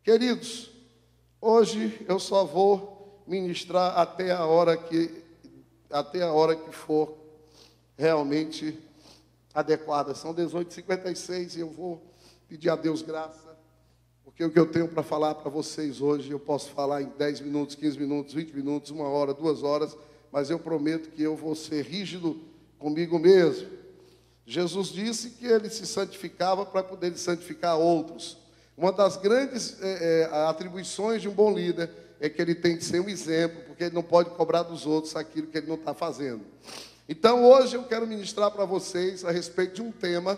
Queridos, hoje eu só vou ministrar até a hora que for realmente adequada. São 18h56 e eu vou pedir a Deus graça, porque o que eu tenho para falar para vocês hoje, eu posso falar em 10 minutos, 15 minutos, 20 minutos, 1 hora, 2 horas, mas eu prometo que eu vou ser rígido comigo mesmo. Jesus disse que ele se santificava para poder santificar outros. Uma das grandes atribuições de um bom líder é que ele tem que ser um exemplo, porque ele não pode cobrar dos outros aquilo que ele não está fazendo. Então, hoje eu quero ministrar para vocês a respeito de um tema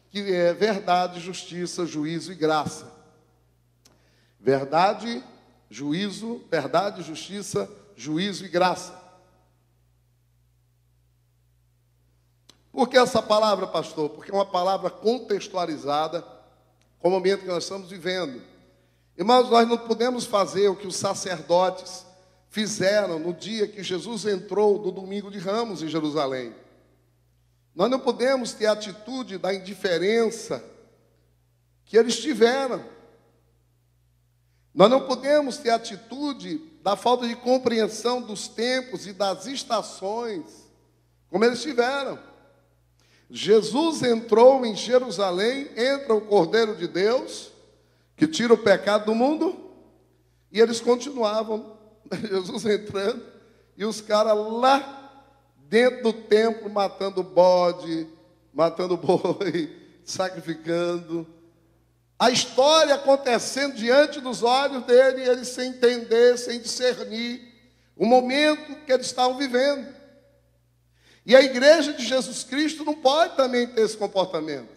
que é verdade, justiça, juízo e graça. Verdade, justiça, juízo e graça. Por que essa palavra, pastor? Porque é uma palavra contextualizada com o momento que nós estamos vivendo. Irmãos, nós não podemos fazer o que os sacerdotes fizeram no dia que Jesus entrou no domingo de Ramos em Jerusalém. Nós não podemos ter a atitude da indiferença que eles tiveram. Nós não podemos ter a atitude da falta de compreensão dos tempos e das estações, como eles tiveram. Jesus entrou em Jerusalém, entra o Cordeiro de Deus, que tira o pecado do mundo, e eles continuavam, Jesus entrando, e os caras lá dentro do templo, matando bode, matando boi, sacrificando. A história acontecendo diante dos olhos dele, e eles sem entender, sem discernir o momento que eles estavam vivendo. E a igreja de Jesus Cristo não pode também ter esse comportamento.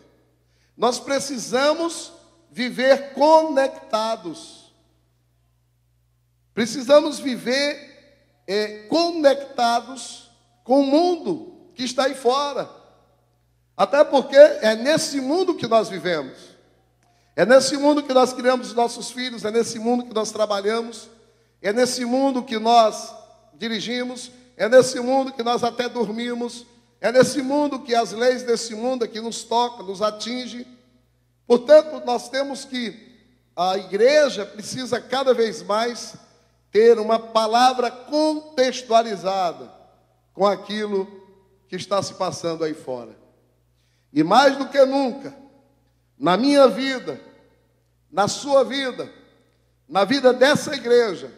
Nós precisamos viver conectados. Precisamos viver conectados com o mundo que está aí fora. Até porque é nesse mundo que nós vivemos. É nesse mundo que nós criamos os nossos filhos, é nesse mundo que nós trabalhamos, é nesse mundo que nós dirigimos, é nesse mundo que nós até dormimos, é nesse mundo que as leis desse mundo aqui nos tocam, nos atingem. Portanto, nós temos que, a igreja precisa cada vez mais ter uma palavra contextualizada com aquilo que está se passando aí fora. E mais do que nunca, na minha vida, na sua vida, na vida dessa igreja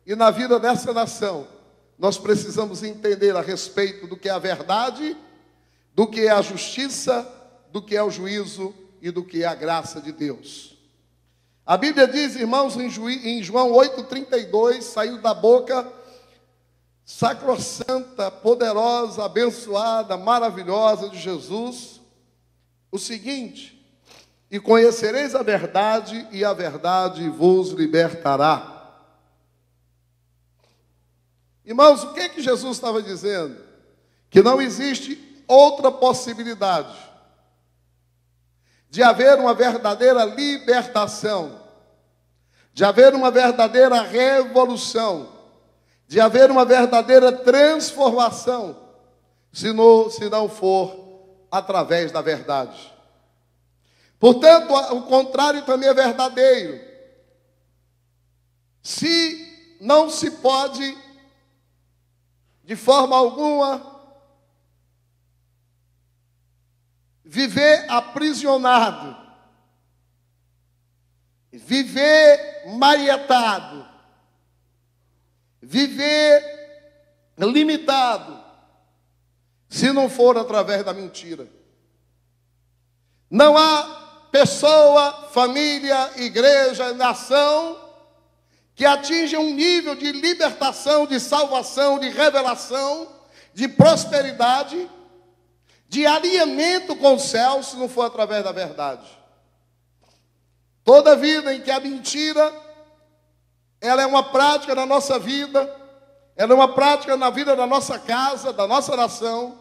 e na vida dessa nação, nós precisamos entender a respeito do que é a verdade, do que é a justiça, do que é o juízo e do que é a graça de Deus. A Bíblia diz, irmãos, em João 8,32, saiu da boca sacrossanta, poderosa, abençoada, maravilhosa de Jesus, o seguinte: e conhecereis a verdade, e a verdade vos libertará. Irmãos, o que que Jesus estava dizendo? Que não existe outra possibilidade de haver uma verdadeira libertação, de haver uma verdadeira revolução, de haver uma verdadeira transformação, se não for através da verdade. Portanto, o contrário também é verdadeiro. Se não se pode, de forma alguma, viver aprisionado, viver marietado, viver limitado, se não for através da mentira. Não há pessoa, família, igreja, nação que atinja um nível de libertação, de salvação, de revelação, de prosperidade, de alinhamento com o céu, se não for através da verdade. Toda vida em que a mentira, ela é uma prática na nossa vida, ela é uma prática na vida da nossa casa, da nossa nação,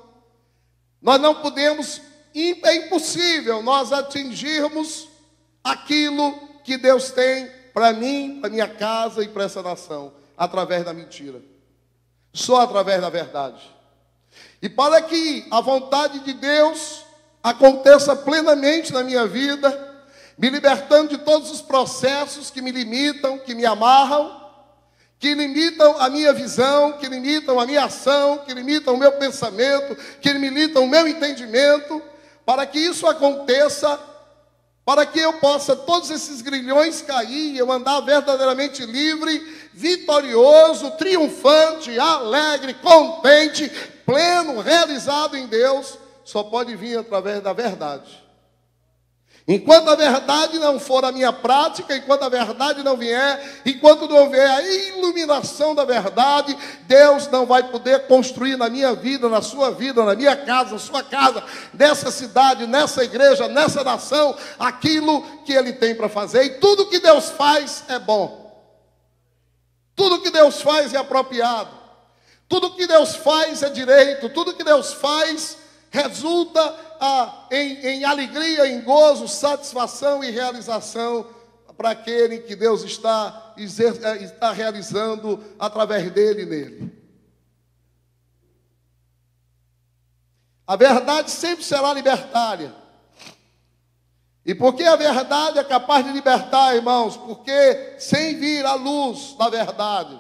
nós não podemos, é impossível nós atingirmos aquilo que Deus tem para mim, para minha casa e para essa nação, através da mentira. Só através da verdade. E para que a vontade de Deus aconteça plenamente na minha vida, me libertando de todos os processos que me limitam, que me amarram, que limitam a minha visão, que limitam a minha ação, que limitam o meu pensamento, que limitam o meu entendimento. Para que isso aconteça, para que eu possa, todos esses grilhões cair, eu andar verdadeiramente livre, vitorioso, triunfante, alegre, contente, pleno, realizado em Deus, só pode vir através da verdade. Enquanto a verdade não for a minha prática, enquanto a verdade não vier, enquanto não vier a iluminação da verdade, Deus não vai poder construir na minha vida, na minha casa, na sua casa, nessa cidade, nessa igreja, nessa nação, aquilo que Ele tem para fazer. E tudo que Deus faz é bom. Tudo que Deus faz é apropriado. Tudo que Deus faz é direito. Tudo que Deus faz resulta em alegria, em gozo, satisfação e realização para aquele que Deus está realizando através dele e nele. A verdade sempre será libertária. E por que a verdade é capaz de libertar, irmãos? Porque sem vir a luz da verdade,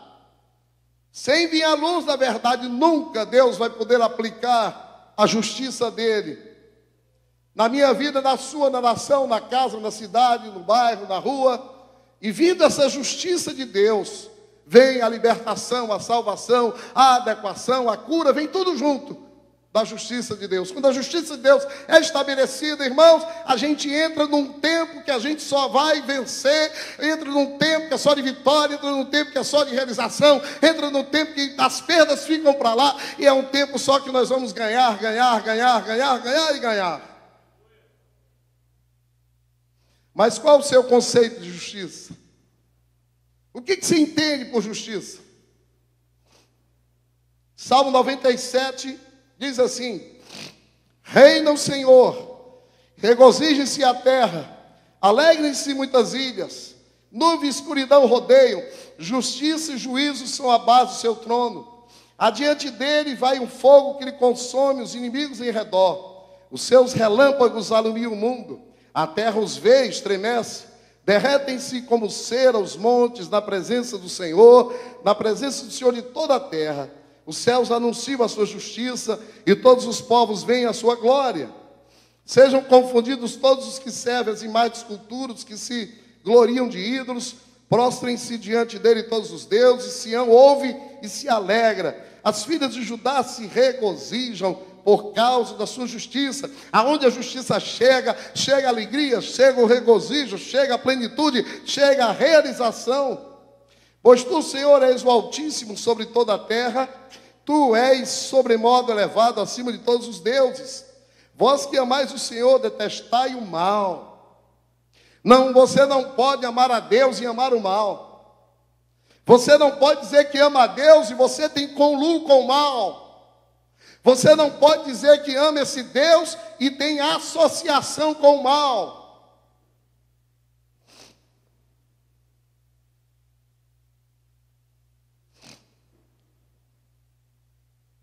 sem vir a luz da verdade, nunca Deus vai poder aplicar a justiça dele na minha vida, na sua, na nação, na casa, na cidade, no bairro, na rua. E vindo essa justiça de Deus, vem a libertação, a salvação, a adequação, a cura, vem tudo junto da justiça de Deus. Quando a justiça de Deus é estabelecida, irmãos, a gente entra num tempo que a gente só vai vencer, entra num tempo que é só de vitória, entra num tempo que é só de realização, entra num tempo que as perdas ficam para lá, e é um tempo só que nós vamos ganhar, ganhar, ganhar, ganhar, ganhar e ganhar. Mas qual o seu conceito de justiça? O que se entende por justiça? Salmo 97 diz assim: reina o Senhor, regozije-se a terra, alegrem-se muitas ilhas, nuvem e escuridão rodeiam, justiça e juízo são a base do seu trono. Adiante dele vai um fogo que lhe consome os inimigos em redor. Os seus relâmpagos alumiam o mundo. A terra os vê, estremece, derretem-se como cera os montes na presença do Senhor, na presença do Senhor de toda a terra. Os céus anunciam a sua justiça e todos os povos veem a sua glória. Sejam confundidos todos os que servem as imagens de escultura, os que se gloriam de ídolos, prostrem-se diante dele todos os deuses. Sião ouve e se alegra. As filhas de Judá se regozijam por causa da sua justiça. Aonde a justiça chega, chega a alegria, chega o regozijo, chega a plenitude, chega a realização. Pois tu, Senhor, és o Altíssimo sobre toda a terra, tu és sobremodo elevado acima de todos os deuses. Vós que amais o Senhor, detestai o mal. Não, você não pode amar a Deus e amar o mal. Você não pode dizer que ama a Deus e você tem conluio com o mal. Você não pode dizer que ama esse Deus e tem associação com o mal.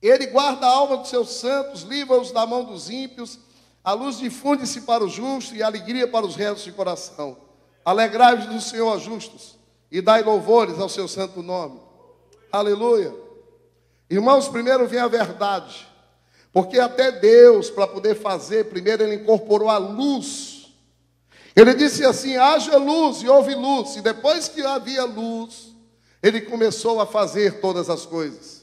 Ele guarda a alma dos seus santos, livra-os da mão dos ímpios. A luz difunde-se para o justo e a alegria para os retos de coração. Alegrai-vos do Senhor, ó justos, e dai louvores ao seu santo nome. Aleluia. Irmãos, primeiro vem a verdade. Porque até Deus, para poder fazer, primeiro Ele incorporou a luz. Ele disse assim: haja luz, e houve luz. E depois que havia luz, Ele começou a fazer todas as coisas.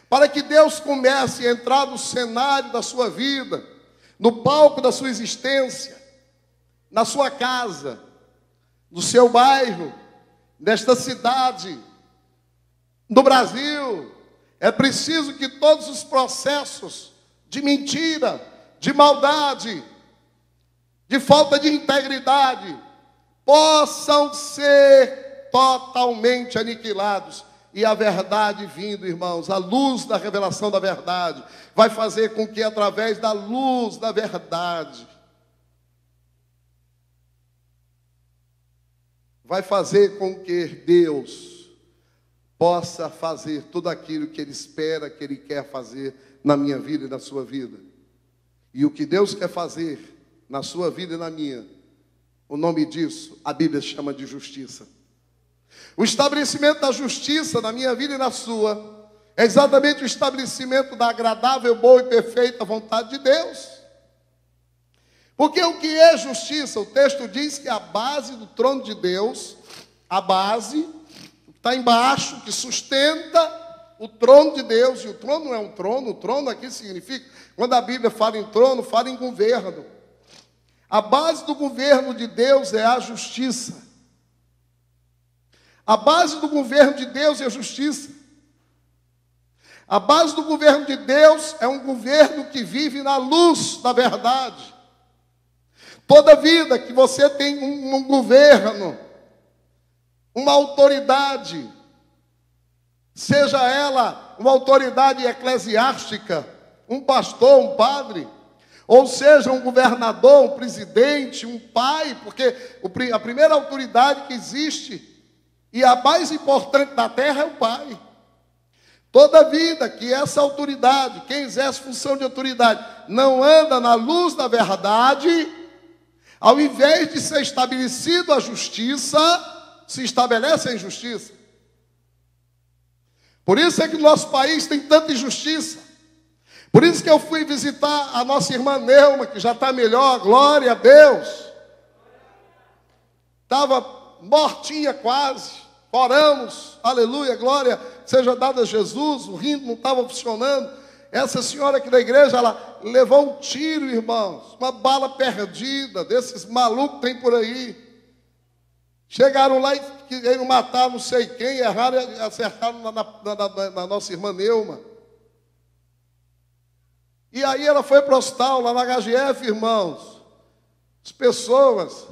Para que Deus comece a entrar no cenário da sua vida, no palco da sua existência, na sua casa, no seu bairro, nesta cidade, no Brasil, é preciso que todos os processos de mentira, de maldade, de falta de integridade, possam ser totalmente aniquilados. E a verdade vindo, irmãos, a luz da revelação da verdade, vai fazer com que através da luz da verdade, vai fazer com que Deus possa fazer tudo aquilo que Ele espera, que Ele quer fazer na minha vida e na sua vida. E o que Deus quer fazer na sua vida e na minha, O nome disso, a Bíblia chama de justiça. O estabelecimento da justiça na minha vida e na sua é exatamente o estabelecimento da agradável, boa e perfeita vontade de Deus. Porque o que é justiça? O texto diz que a base do trono de Deus, a base, que está embaixo, que sustenta o trono de Deus, e o trono não é um trono, o trono aqui significa, quando a Bíblia fala em trono, fala em governo. A base do governo de Deus é a justiça. A base do governo de Deus é a justiça. A base do governo de Deus é um governo que vive na luz da verdade. Toda vida que você tem um governo, uma autoridade, seja ela uma autoridade eclesiástica, um pastor, um padre, ou seja, um governador, um presidente, um pai, porque a primeira autoridade que existe e a mais importante da terra é o pai. Toda vida que essa autoridade, quem exerce função de autoridade, não anda na luz da verdade, ao invés de ser estabelecido a justiça, se estabelece a injustiça. Por isso é que o nosso país tem tanta injustiça. Por isso que eu fui visitar a nossa irmã Neuma, que já está melhor, glória a Deus. Estava mortinha quase, oramos, aleluia, glória seja dada a Jesus, o rim não estava funcionando. Essa senhora aqui da igreja, ela levou um tiro, irmãos, uma bala perdida, desses malucos que tem por aí. Chegaram lá e queriam matar não sei quem, erraram e acertaram na nossa irmã Neuma. E aí ela foi para o hospital, lá na HGF, irmãos. As pessoas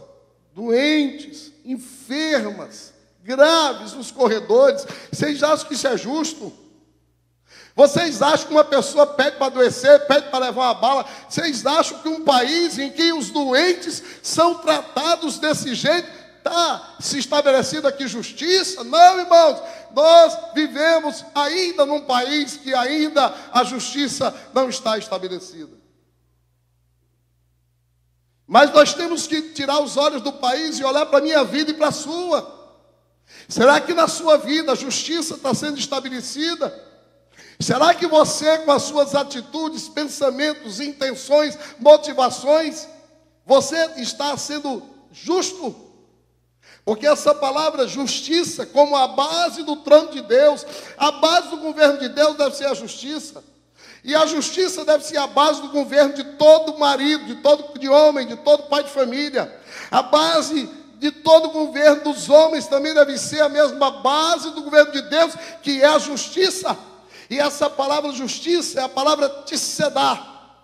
doentes, enfermas, graves nos corredores. Vocês acham que isso é justo? Vocês acham que uma pessoa pede para adoecer, pede para levar uma bala? Vocês acham que um país em que os doentes são tratados desse jeito, está se estabelecida aqui justiça? Não, irmãos. Nós vivemos ainda num país que ainda a justiça não está estabelecida. Mas nós temos que tirar os olhos do país e olhar para a minha vida e para a sua. Será que na sua vida a justiça está sendo estabelecida? Será que você, com as suas atitudes, pensamentos, intenções, motivações, você está sendo justo? Porque essa palavra justiça, como a base do trono de Deus, a base do governo de Deus deve ser a justiça. E a justiça deve ser a base do governo de todo marido, de homem, de todo pai de família. A base de todo governo dos homens também deve ser a mesma base do governo de Deus, que é a justiça. E essa palavra justiça é a palavra tsedá,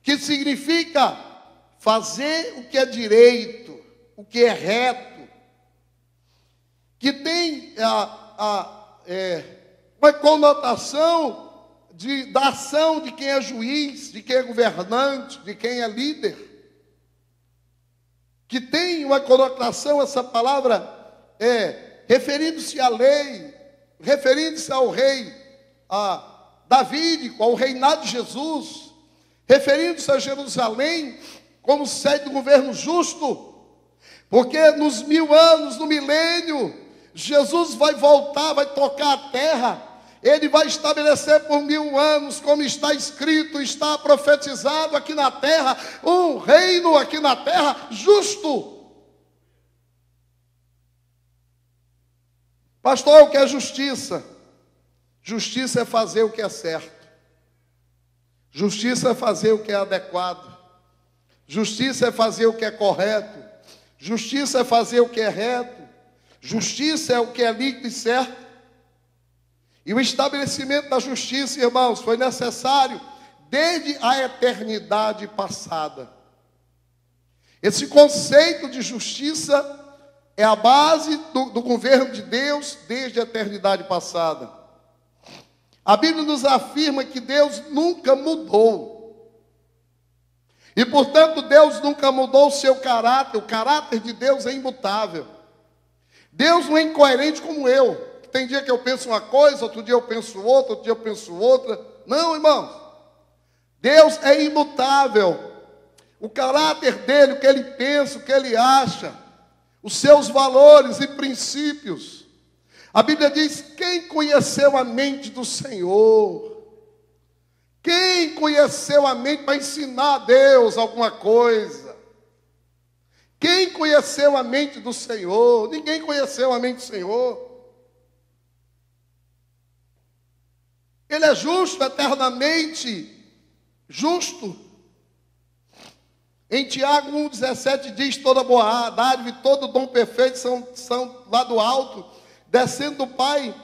que significa fazer o que é direito, o que é reto, que tem uma conotação da ação de quem é juiz, de quem é governante, de quem é líder, que tem uma conotação, essa palavra referindo-se à lei, referindo-se ao rei davídico, ao reinado de Jesus, referindo-se a Jerusalém como sede do governo justo. Porque nos 1000 anos, no milênio, Jesus vai voltar, vai tocar a terra. Ele vai estabelecer por 1000 anos, como está escrito, está profetizado aqui na terra, um reino aqui na terra justo. Pastor, o que é justiça? Justiça é fazer o que é certo. Justiça é fazer o que é adequado. Justiça é fazer o que é correto. Justiça é fazer o que é reto. Justiça é o que é líquido e certo. E o estabelecimento da justiça, irmãos, foi necessário desde a eternidade passada. Esse conceito de justiça é a base do governo de Deus desde a eternidade passada. A Bíblia nos afirma que Deus nunca mudou. E, portanto, Deus nunca mudou o seu caráter. O caráter de Deus é imutável. Deus não é incoerente como eu. Tem dia que eu penso uma coisa, outro dia eu penso outra, outro dia eu penso outra. Não, irmãos. Deus é imutável. o caráter dele, o que ele pensa, o que ele acha, os seus valores e princípios. A Bíblia diz: quem conheceu a mente do Senhor? Quem conheceu a mente para ensinar a Deus alguma coisa? Quem conheceu a mente do Senhor? Ninguém conheceu a mente do Senhor. Ele é justo, eternamente justo. Em Tiago 1,17 diz: toda boa dádiva e todo dom perfeito são lá do alto, descendo do Pai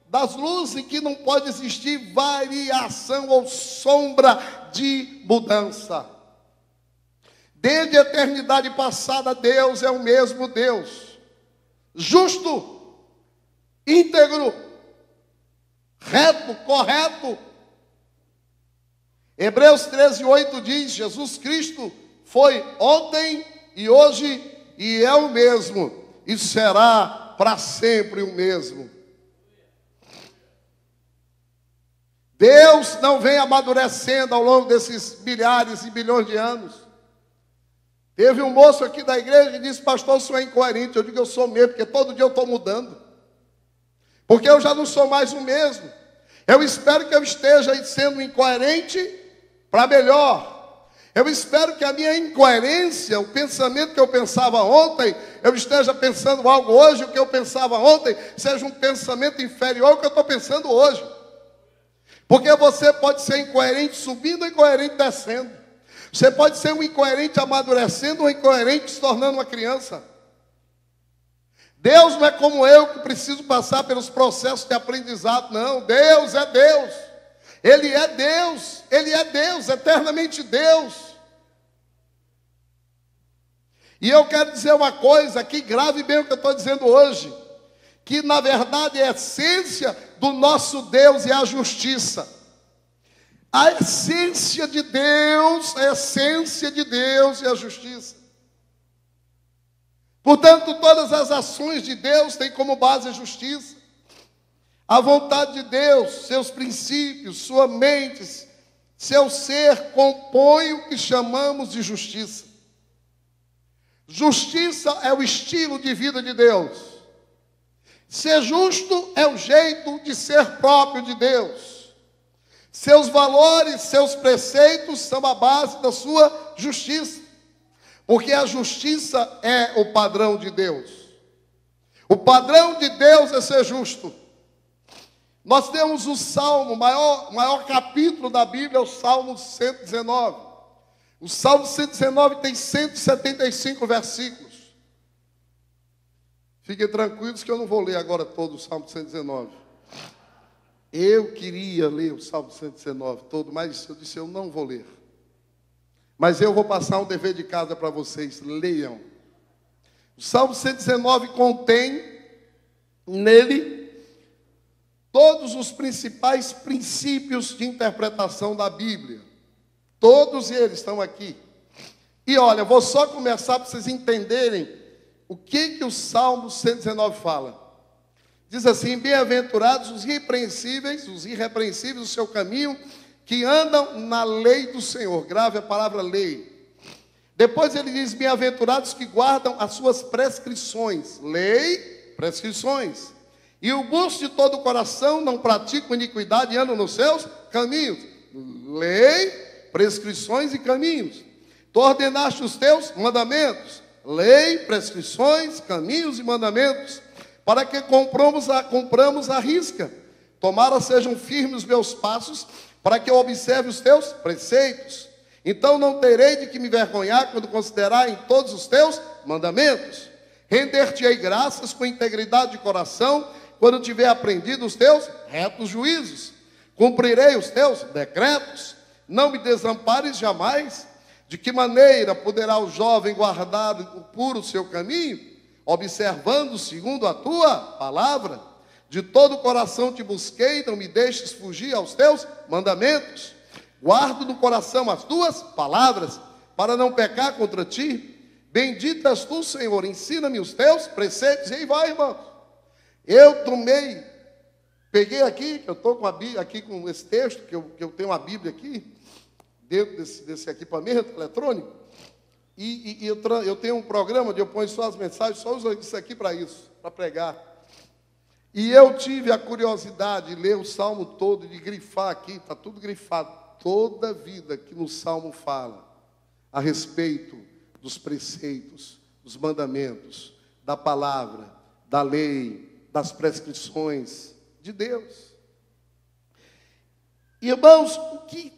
das luzes, em que não pode existir variação ou sombra de mudança. Desde a eternidade passada, Deus é o mesmo Deus, justo, íntegro, reto, correto. Hebreus 13:8 diz: Jesus Cristo foi ontem e hoje e é o mesmo, e será para sempre o mesmo. Deus não vem amadurecendo ao longo desses milhares e bilhões de anos. Teve um moço aqui da igreja que disse: pastor, o senhor é incoerente. Eu digo: eu sou mesmo, porque todo dia eu estou mudando. Porque eu já não sou mais o mesmo. Eu espero que eu esteja sendo incoerente para melhor. Eu espero que a minha incoerência, o pensamento que eu pensava ontem, eu esteja pensando algo hoje, o que eu pensava ontem, seja um pensamento inferior ao que eu estou pensando hoje. Porque você pode ser incoerente subindo e incoerente descendo. Você pode ser um incoerente amadurecendo, um incoerente se tornando uma criança. Deus não é como eu, que preciso passar pelos processos de aprendizado. Não, Deus é Deus. Ele é Deus. Ele é Deus, eternamente Deus. E eu quero dizer uma coisa aqui, grave bem o que eu estou dizendo hoje, que na verdade a essência do nosso Deus é a justiça. A essência de Deus é a justiça. Portanto, todas as ações de Deus têm como base a justiça. A vontade de Deus, seus princípios, sua mente, seu ser compõe o que chamamos de justiça. Justiça é o estilo de vida de Deus. Ser justo é o jeito de ser próprio de Deus. Seus valores, seus preceitos são a base da sua justiça. Porque a justiça é o padrão de Deus. O padrão de Deus é ser justo. Nós temos o Salmo, o maior capítulo da Bíblia é o Salmo 119. O Salmo 119 tem 175 versículos. Fiquem tranquilos que eu não vou ler agora todo o Salmo 119. Eu queria ler o Salmo 119 todo, mas eu disse: eu não vou ler. Mas eu vou passar um dever de casa para vocês, leiam. O Salmo 119 contém nele todos os principais princípios de interpretação da Bíblia. Todos eles estão aqui. E olha, vou só começar para vocês entenderem o que o Salmo 119 fala. Diz assim: bem-aventurados os irrepreensíveis do seu caminho, que andam na lei do Senhor. Grave a palavra lei. Depois ele diz: bem-aventurados que guardam as suas prescrições. Lei, prescrições. E o buscam de todo o coração, não praticam iniquidade e andam nos seus caminhos. Lei, prescrições e caminhos. Tu ordenaste os teus mandamentos. Lei, prescrições, caminhos e mandamentos, para que compramos a risca. Tomara sejam firmes os meus passos, para que eu observe os teus preceitos. Então não terei de que me vergonhar quando considerar em todos os teus mandamentos. Render-te-ei graças com integridade de coração, quando tiver aprendido os teus retos juízos. Cumprirei os teus decretos, não me desampares jamais. De que maneira poderá o jovem guardar o puro seu caminho? Observando segundo a tua palavra. De todo o coração te busquei, não me deixes fugir aos teus mandamentos. Guardo no coração as tuas palavras, para não pecar contra ti. Bendito és tu, Senhor, ensina-me os teus preceitos. E aí vai, irmão. Eu peguei aqui, eu estou com a Bíblia aqui com esse texto, que eu tenho a Bíblia aqui, dentro desse equipamento eletrônico. eu tenho um programa onde eu ponho só as mensagens, só uso isso aqui para isso, para pregar. E eu tive a curiosidade de ler o Salmo todo, de grifar aqui, está tudo grifado. Toda vida que no Salmo fala a respeito dos preceitos, dos mandamentos, da palavra, da lei, das prescrições de Deus. Irmãos,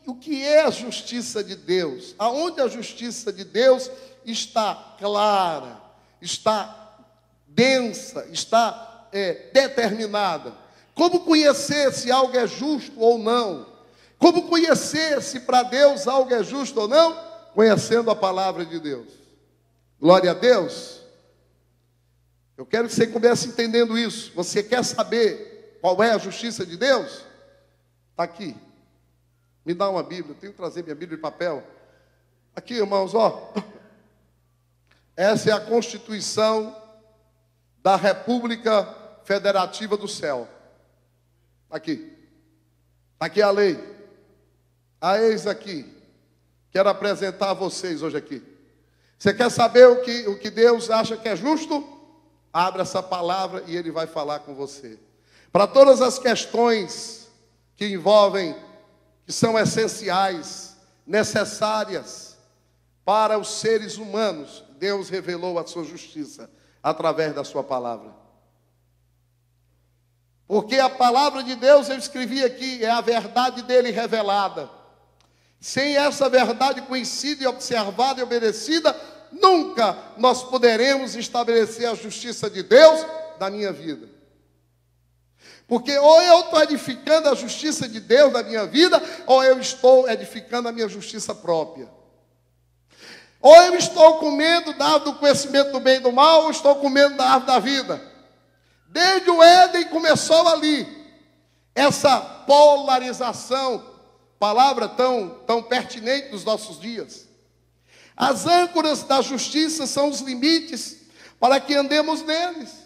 o que é a justiça de Deus? Aonde a justiça de Deus está clara, está densa, está determinada? Como conhecer se algo é justo ou não? Como conhecer se para Deus algo é justo ou não? Conhecendo a palavra de Deus. Glória a Deus. Eu quero que você comece entendendo isso. Você quer saber qual é a justiça de Deus? Está aqui. Me dá uma Bíblia. Eu tenho que trazer minha Bíblia de papel. Aqui, irmãos, ó. Essa é a Constituição da República Federativa do Céu. Aqui. Aqui é a lei. Eis aqui. Quero apresentar a vocês hoje aqui. Você quer saber o que Deus acha que é justo? Abra essa palavra e Ele vai falar com você. Para todas as questões que envolvem, que são essenciais, necessárias para os seres humanos, Deus revelou a sua justiça através da sua palavra. Porque a palavra de Deus, eu escrevi aqui, é a verdade dele revelada. Sem essa verdade conhecida e observada e obedecida, nunca nós poderemos estabelecer a justiça de Deus na minha vida. Porque ou eu estou edificando a justiça de Deus na minha vida, ou eu estou edificando a minha justiça própria. Ou eu estou comendo da árvore do conhecimento do bem e do mal, ou estou comendo da árvore da vida. Desde o Éden começou ali essa polarização, palavra tão pertinente nos nossos dias. As âncoras da justiça são os limites para que andemos neles.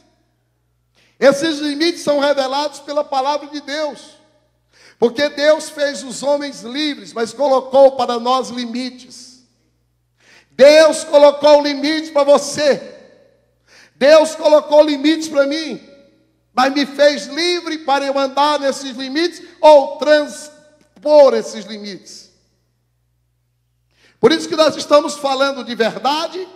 Esses limites são revelados pela palavra de Deus. Porque Deus fez os homens livres, mas colocou para nós limites. Deus colocou limites para você. Deus colocou limites para mim, mas me fez livre para eu andar nesses limites ou transpor esses limites. Por isso que nós estamos falando de verdade,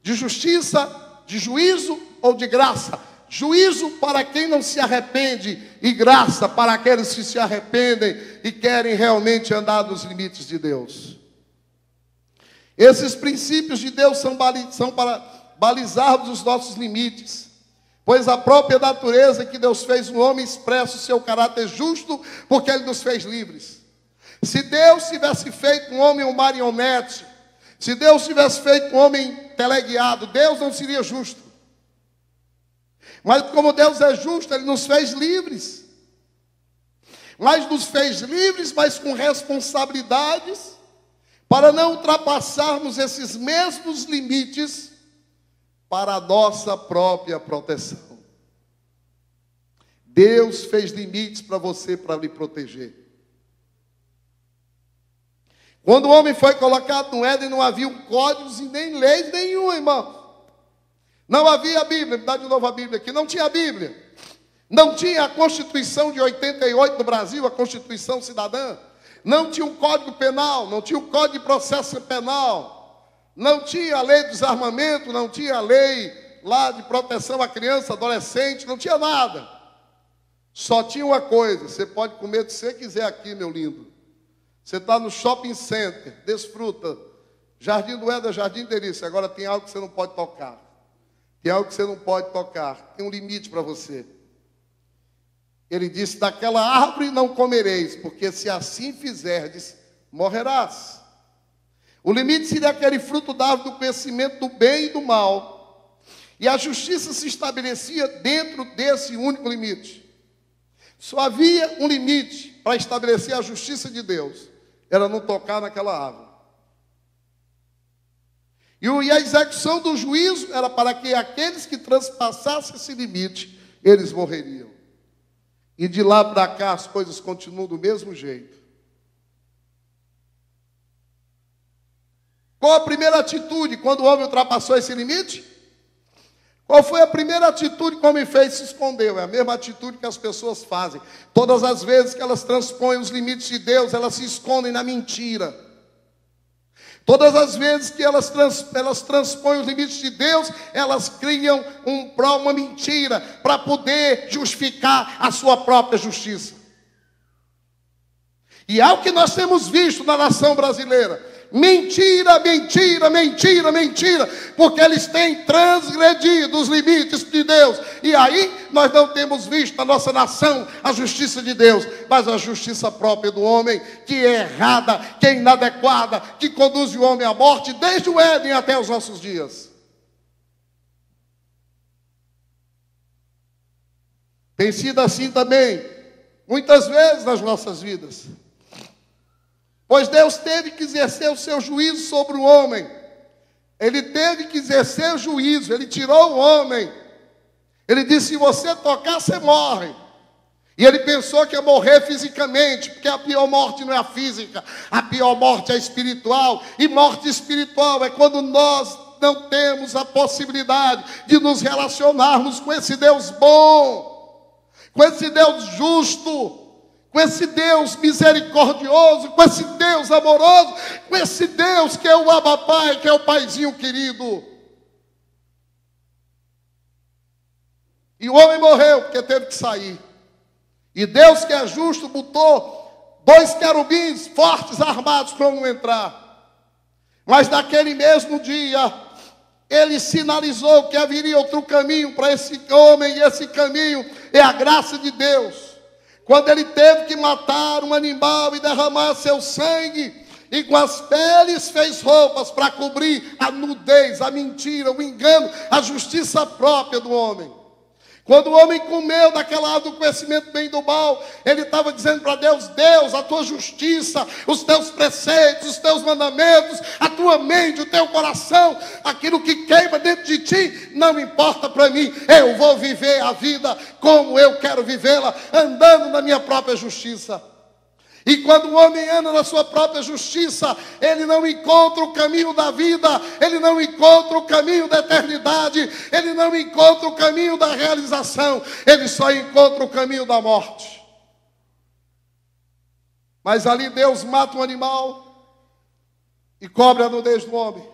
de justiça, de juízo ou de graça. Juízo para quem não se arrepende e graça para aqueles que se arrependem e querem realmente andar nos limites de Deus. Esses princípios de Deus são para balizarmos os nossos limites, pois a própria natureza que Deus fez no homem expressa o seu caráter justo, porque Ele nos fez livres. Se Deus tivesse feito um homem um marionete, se Deus tivesse feito um homem teleguiado, Deus não seria justo. Mas como Deus é justo, Ele nos fez livres. Mas nos fez livres, mas com responsabilidades, para não ultrapassarmos esses mesmos limites para a nossa própria proteção. Deus fez limites para você, para lhe proteger. Quando o homem foi colocado no Éden, não havia códigos e nem leis nenhuma, irmão. Não havia a Bíblia, me dá de novo a Bíblia aqui, não tinha a Bíblia. Não tinha a Constituição de 88 no Brasil, a Constituição Cidadã. Não tinha o Código Penal, não tinha o Código de Processo Penal. Não tinha a lei do desarmamento, não tinha a lei lá de proteção à criança, adolescente, não tinha nada. Só tinha uma coisa, você pode comer o que você quiser aqui, meu lindo. Você está no shopping center, desfruta. Jardim do Éden, Jardim Delícia. Agora tem algo que você não pode tocar. Tem algo que você não pode tocar. Tem um limite para você. Ele disse, daquela árvore não comereis, porque se assim fizerdes, morrerás. O limite seria aquele fruto da árvore do conhecimento do bem e do mal. E a justiça se estabelecia dentro desse único limite. Só havia um limite para estabelecer a justiça de Deus. Era não tocar naquela árvore. E a execução do juízo era para que aqueles que transpassassem esse limite, eles morreriam. E de lá para cá as coisas continuam do mesmo jeito. Qual a primeira atitude quando o homem ultrapassou esse limite? Qual foi a primeira atitude que o homem fez? Se escondeu. É a mesma atitude que as pessoas fazem. Todas as vezes que elas transpõem os limites de Deus, elas se escondem na mentira. Todas as vezes que elas transpõem os limites de Deus, elas criam uma mentira para poder justificar a sua própria justiça. E é o que nós temos visto na nação brasileira. Mentira, mentira, mentira, mentira, porque eles têm transgredido os limites de Deus. E aí nós não temos visto na nossa nação a justiça de Deus, mas a justiça própria do homem, que é errada, que é inadequada, que conduz o homem à morte desde o Éden até os nossos dias. Tem sido assim também, muitas vezes nas nossas vidas. Pois Deus teve que exercer o seu juízo sobre o homem. Ele teve que exercer o juízo. Ele tirou o homem. Ele disse, se você tocar, você morre. E ele pensou que ia morrer fisicamente, porque a pior morte não é a física. A pior morte é a espiritual. E morte espiritual é quando nós não temos a possibilidade de nos relacionarmos com esse Deus bom, com esse Deus justo, com esse Deus misericordioso, com esse Deus amoroso, com esse Deus que é o Abba Pai, que é o paizinho querido. E o homem morreu porque teve que sair. E Deus, que é justo, botou 2 querubins fortes armados para não entrar. Mas naquele mesmo dia, ele sinalizou que haveria outro caminho para esse homem, e esse caminho é a graça de Deus. Quando ele teve que matar um animal e derramar seu sangue, e com as peles fez roupas para cobrir a nudez, a mentira, o engano, a justiça própria do homem. Quando o homem comeu daquela árvore do conhecimento do bem e do mal, ele estava dizendo para Deus, Deus, a tua justiça, os teus preceitos, os teus mandamentos, a tua mente, o teu coração, aquilo que queima dentro de ti, não importa para mim. Eu vou viver a vida como eu quero vivê-la, andando na minha própria justiça. E quando o homem anda na sua própria justiça, ele não encontra o caminho da vida, ele não encontra o caminho da eternidade, ele não encontra o caminho da realização, ele só encontra o caminho da morte. Mas ali Deus mata um animal e cobre a nudez do homem.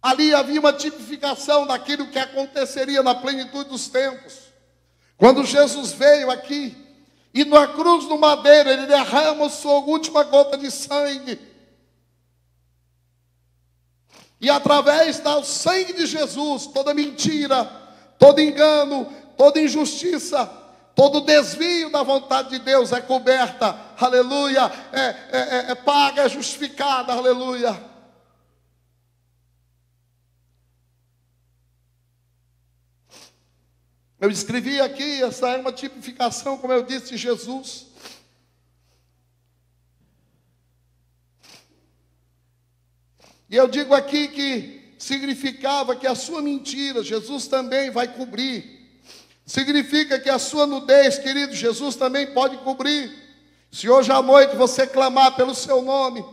Ali havia uma tipificação daquilo que aconteceria na plenitude dos tempos. Quando Jesus veio aqui, e na cruz do madeiro, ele derrama a sua última gota de sangue. E através do sangue de Jesus, toda mentira, todo engano, toda injustiça, todo desvio da vontade de Deus é coberta. Aleluia. É paga, é justificada. Aleluia. Eu escrevi aqui, essa é uma tipificação, como eu disse, de Jesus. E eu digo aqui que significava que a sua mentira, Jesus também vai cobrir. Significa que a sua nudez, querido, Jesus também pode cobrir. Se hoje à noite você clamar pelo seu nome,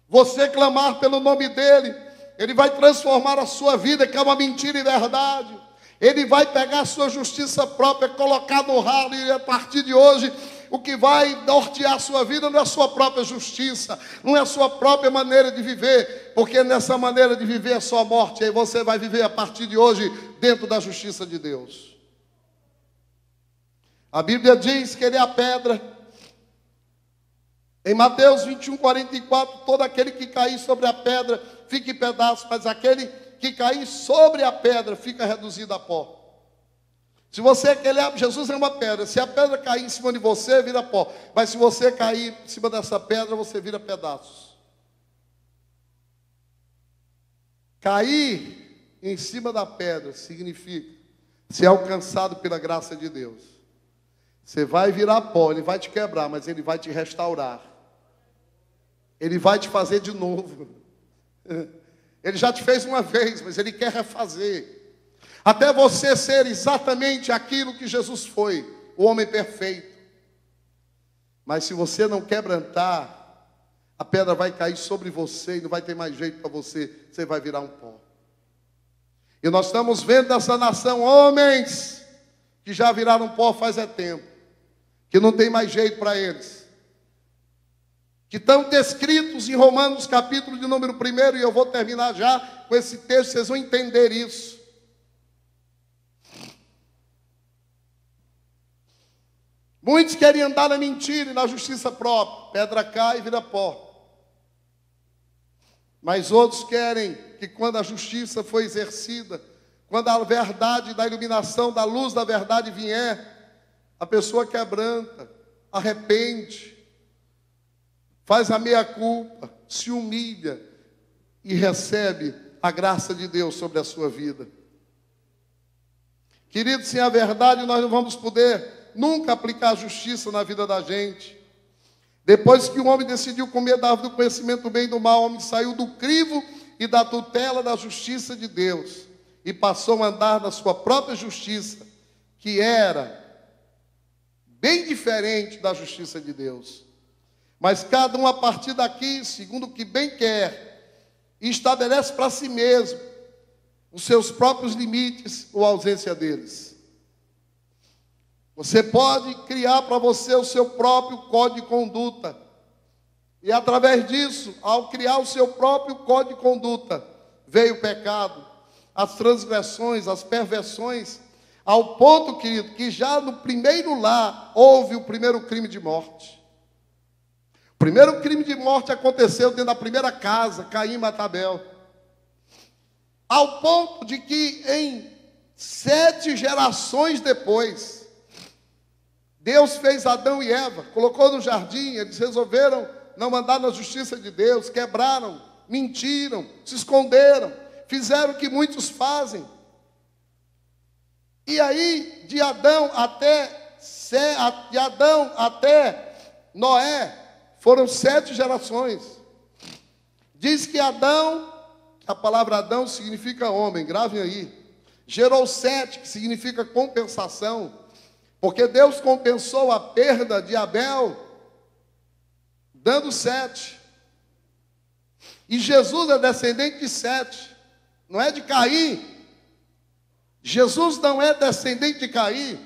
você clamar pelo nome dele, ele vai transformar a sua vida, que é uma mentira e verdade. Ele vai pegar a sua justiça própria, colocar no ralo, e a partir de hoje, o que vai nortear a sua vida não é a sua própria justiça, não é a sua própria maneira de viver, porque nessa maneira de viver é só morte, aí você vai viver a partir de hoje dentro da justiça de Deus. A Bíblia diz que ele é a pedra. Em Mateus 21:44, todo aquele que cair sobre a pedra fica em pedaços, mas aquele que cair sobre a pedra fica reduzido a pó. Se você quer, Jesus é uma pedra. Se a pedra cair em cima de você, vira pó. Mas se você cair em cima dessa pedra, você vira pedaços. Cair em cima da pedra significa ser alcançado pela graça de Deus. Você vai virar pó, ele vai te quebrar, mas ele vai te restaurar. Ele vai te fazer de novo. Ele já te fez uma vez, mas ele quer refazer. Até você ser exatamente aquilo que Jesus foi, o homem perfeito. Mas se você não quebrantar a pedra vai cair sobre você e não vai ter mais jeito para você, você vai virar um pó. E nós estamos vendo nessa nação homens que já viraram pó faz tempo, que não tem mais jeito para eles, que estão descritos em Romanos capítulo de número 1, e eu vou terminar já com esse texto, vocês vão entender isso. Muitos querem andar na mentira e na justiça própria, pedra cai e vira pó. Mas outros querem que quando a justiça for exercida, quando a verdade da iluminação, da luz da verdade vier, a pessoa quebranta, arrepende, faz a meia-culpa, se humilha e recebe a graça de Deus sobre a sua vida. Queridos, sem a verdade nós não vamos poder nunca aplicar a justiça na vida da gente. Depois que o homem decidiu comer da árvore do conhecimento do bem e do mal, o homem saiu do crivo e da tutela da justiça de Deus e passou a andar na sua própria justiça, que era bem diferente da justiça de Deus. Mas cada um a partir daqui, segundo o que bem quer, e estabelece para si mesmo os seus próprios limites ou a ausência deles. Você pode criar para você o seu próprio código de conduta. E através disso, ao criar o seu próprio código de conduta, veio o pecado, as transgressões, as perversões, ao ponto, querido, que já no primeiro lar houve o primeiro crime de morte. O primeiro crime de morte aconteceu dentro da primeira casa, Caim e mata Abel. Ao ponto de que em 7 gerações depois, Deus fez Adão e Eva, colocou no jardim, eles resolveram não andar na justiça de Deus, quebraram, mentiram, se esconderam, fizeram o que muitos fazem. E aí, de Adão até Noé, foram 7 gerações. Diz que Adão, a palavra Adão significa homem, gravem aí, gerou 7, que significa compensação, porque Deus compensou a perda de Abel, dando 7. E Jesus é descendente de 7, não é de Caim. Jesus não é descendente de Caim,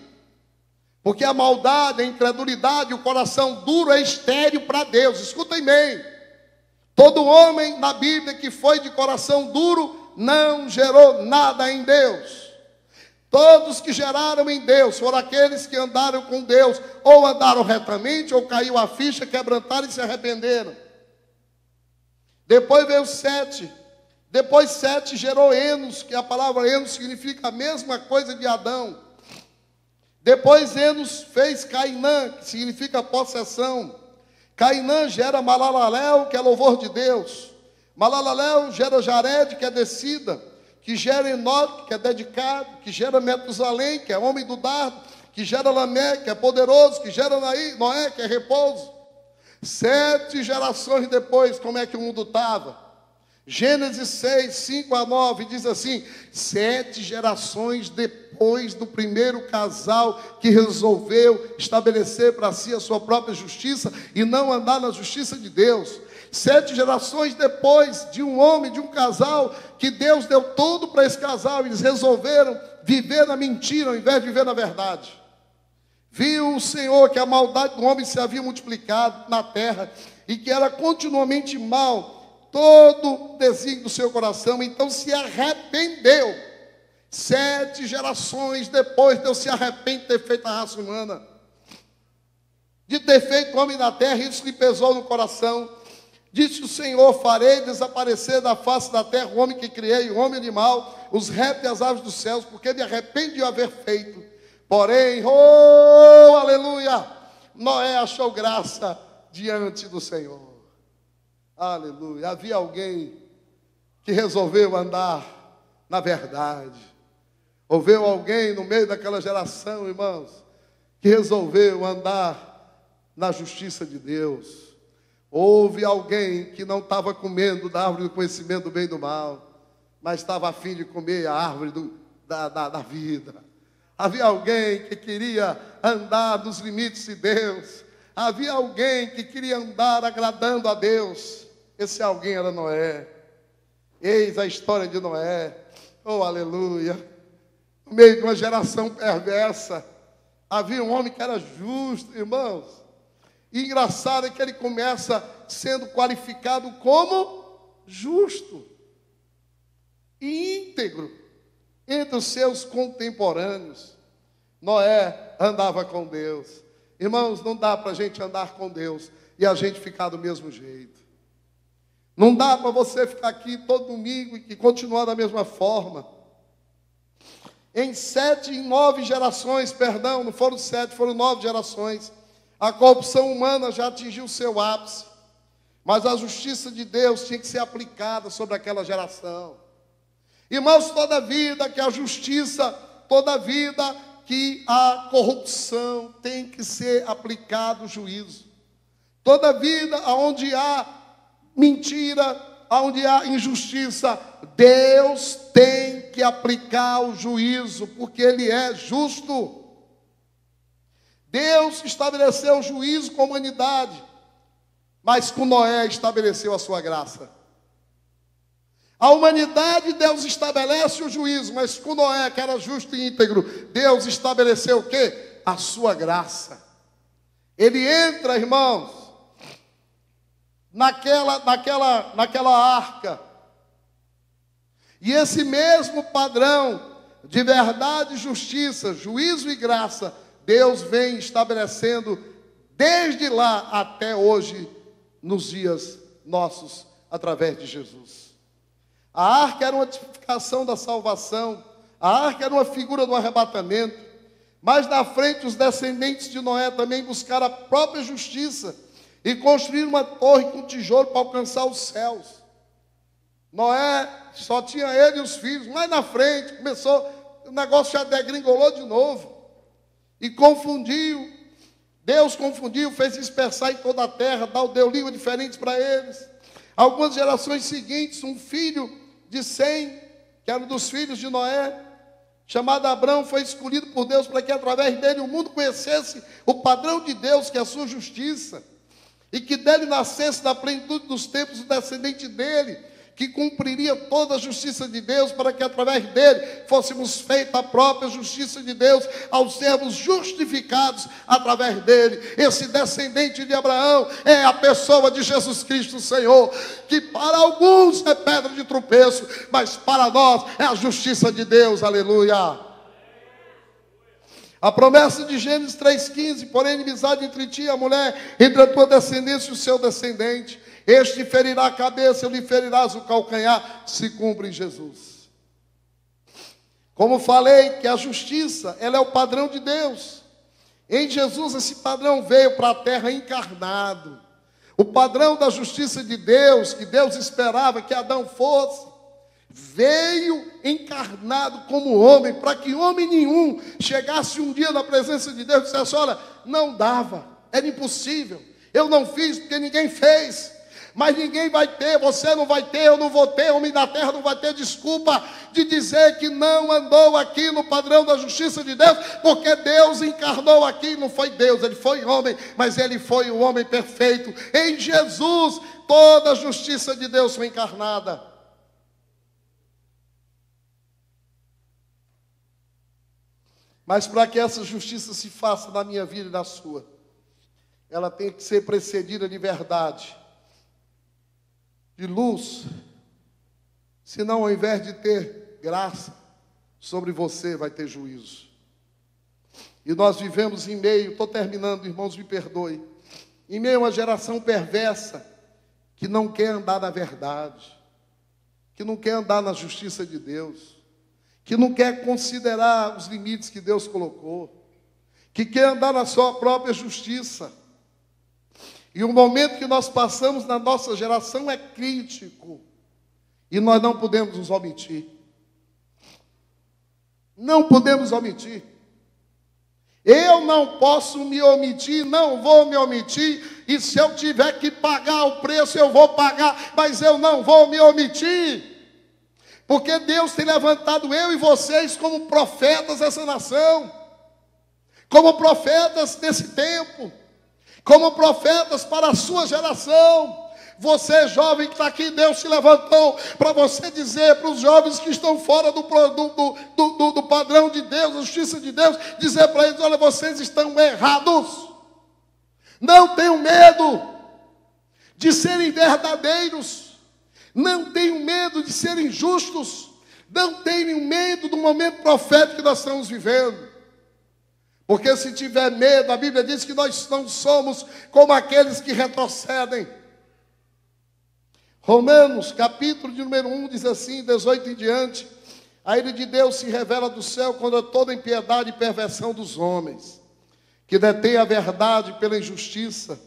porque a maldade, a incredulidade, o coração duro é estéril para Deus. Escutem bem, todo homem na Bíblia que foi de coração duro não gerou nada em Deus. Todos que geraram em Deus foram aqueles que andaram com Deus, ou andaram retamente, ou caiu a ficha, quebrantaram e se arrependeram. Depois veio 7. Depois 7 gerou Enos, que a palavra Enos significa a mesma coisa de Adão. Depois Enos fez Cainã, que significa possessão. Cainã gera Malalalel, que é louvor de Deus. Malalalel gera Jared, que é descida, que gera Enoque, que é dedicado, que gera Metusalém, que é homem do dardo, que gera Lamé, que é poderoso, que gera Noé, que é repouso. 7 gerações depois, como é que o mundo estava? Gênesis 6, 5 a 9, diz assim: 7 gerações depois do primeiro casal que resolveu estabelecer para si a sua própria justiça e não andar na justiça de Deus. 7 gerações depois de um homem, de um casal, que Deus deu tudo para esse casal, e eles resolveram viver na mentira ao invés de viver na verdade. Viu o Senhor que a maldade do homem se havia multiplicado na terra e que era continuamente mal todo o desígnio do seu coração, então se arrependeu. 7 gerações depois, Deus se arrepende de ter feito a raça humana, de ter feito o homem na terra, e isso lhe pesou no coração. Disse o Senhor: farei desaparecer da face da terra o homem que criei, o homem animal, os répteis e as aves dos céus, porque me arrependo de haver feito. Porém, oh, aleluia, Noé achou graça diante do Senhor. Aleluia. Havia alguém que resolveu andar na verdade. Houve alguém no meio daquela geração, irmãos, que resolveu andar na justiça de Deus. Houve alguém que não estava comendo da árvore do conhecimento do bem e do mal, mas estava a fim de comer a árvore da vida. Havia alguém que queria andar nos limites de Deus. Havia alguém que queria andar agradando a Deus. Esse alguém era Noé. Eis a história de Noé. Oh, aleluia. No meio de uma geração perversa, havia um homem que era justo, irmãos. E engraçado é que ele começa sendo qualificado como justo e íntegro entre os seus contemporâneos. Noé andava com Deus. Irmãos, não dá para a gente andar com Deus e a gente ficar do mesmo jeito. Não dá para você ficar aqui todo domingo e continuar da mesma forma. Em 9 gerações, perdão, não foram 7, foram 9 gerações, a corrupção humana já atingiu seu ápice. Mas a justiça de Deus tinha que ser aplicada sobre aquela geração. Irmãos, toda vida que a justiça, toda vida que a corrupção tem que ser aplicado o juízo. Toda vida onde há mentira, onde há injustiça, Deus tem que aplicar o juízo, porque Ele é justo. Deus estabeleceu o juízo com a humanidade, mas com Noé estabeleceu a sua graça. A humanidade, Deus estabelece o juízo, mas com Noé, que era justo e íntegro, Deus estabeleceu o quê? A sua graça. Ele entra, irmãos, naquela arca. E esse mesmo padrão de verdade e justiça, juízo e graça, Deus vem estabelecendo desde lá até hoje, nos dias nossos, através de Jesus. A arca era uma tipificação da salvação, a arca era uma figura do arrebatamento, mas na frente os descendentes de Noé também buscaram a própria justiça e construíram uma torre com tijolo para alcançar os céus. Noé só tinha ele e os filhos, mas na frente o negócio já degringolou de novo e confundiu. Deus confundiu, fez dispersar em toda a terra, deu línguas diferentes para eles. Algumas gerações seguintes, um filho de Sem, que era um dos filhos de Noé, chamado Abrão, foi escolhido por Deus para que através dele o mundo conhecesse o padrão de Deus, que é a sua justiça, e que dele nascesse na plenitude dos tempos o descendente dele, que cumpriria toda a justiça de Deus, para que através dele fôssemos feita a própria justiça de Deus, ao sermos justificados através dele. Esse descendente de Abraão é a pessoa de Jesus Cristo, Senhor, que para alguns é pedra de tropeço, mas para nós é a justiça de Deus, aleluia. A promessa de Gênesis 3,15, porém inimizade entre ti e a mulher, entre a tua descendência e o seu descendente, este ferirá a cabeça, lhe ferirás o calcanhar, se cumpre em Jesus. Como falei, que a justiça, ela é o padrão de Deus. Em Jesus esse padrão veio para a terra encarnado. O padrão da justiça de Deus, que Deus esperava que Adão fosse, veio encarnado como homem, para que homem nenhum chegasse um dia na presença de Deus e dissesse: olha, não dava, era impossível, eu não fiz porque ninguém fez. Mas ninguém vai ter, você não vai ter, eu não vou ter, o homem da terra não vai ter desculpa de dizer que não andou aqui no padrão da justiça de Deus, porque Deus encarnou aqui. Não foi Deus, ele foi homem, mas ele foi o homem perfeito. Em Jesus, toda a justiça de Deus foi encarnada. Mas para que essa justiça se faça na minha vida e na sua, ela tem que ser precedida de verdade, de luz. Senão, ao invés de ter graça sobre você, vai ter juízo. E nós vivemos em meio, estou terminando, irmãos, me perdoe, em meio a uma geração perversa, que não quer andar na verdade, que não quer andar na justiça de Deus, que não quer considerar os limites que Deus colocou, que quer andar na sua própria justiça. E o momento que nós passamos na nossa geração é crítico. E nós não podemos nos omitir. Não podemos omitir. Eu não posso me omitir, não vou me omitir. E se eu tiver que pagar o preço, eu vou pagar. Mas eu não vou me omitir. Porque Deus tem levantado eu e vocês como profetas dessa nação. Como profetas desse tempo. como profetas para a sua geração. Você jovem que está aqui, Deus se levantou para você dizer para os jovens que estão fora do padrão de Deus, da justiça de Deus, dizer para eles: olha, vocês estão errados. Não tenham medo de serem verdadeiros. Não tenham medo de serem justos. Não tenham medo do momento profético que nós estamos vivendo. Porque se tiver medo, a Bíblia diz que nós não somos como aqueles que retrocedem. Romanos, capítulo de número 1, diz assim, 18 em diante: a ira de Deus se revela do céu contra toda impiedade e perversão dos homens, que detêm a verdade pela injustiça,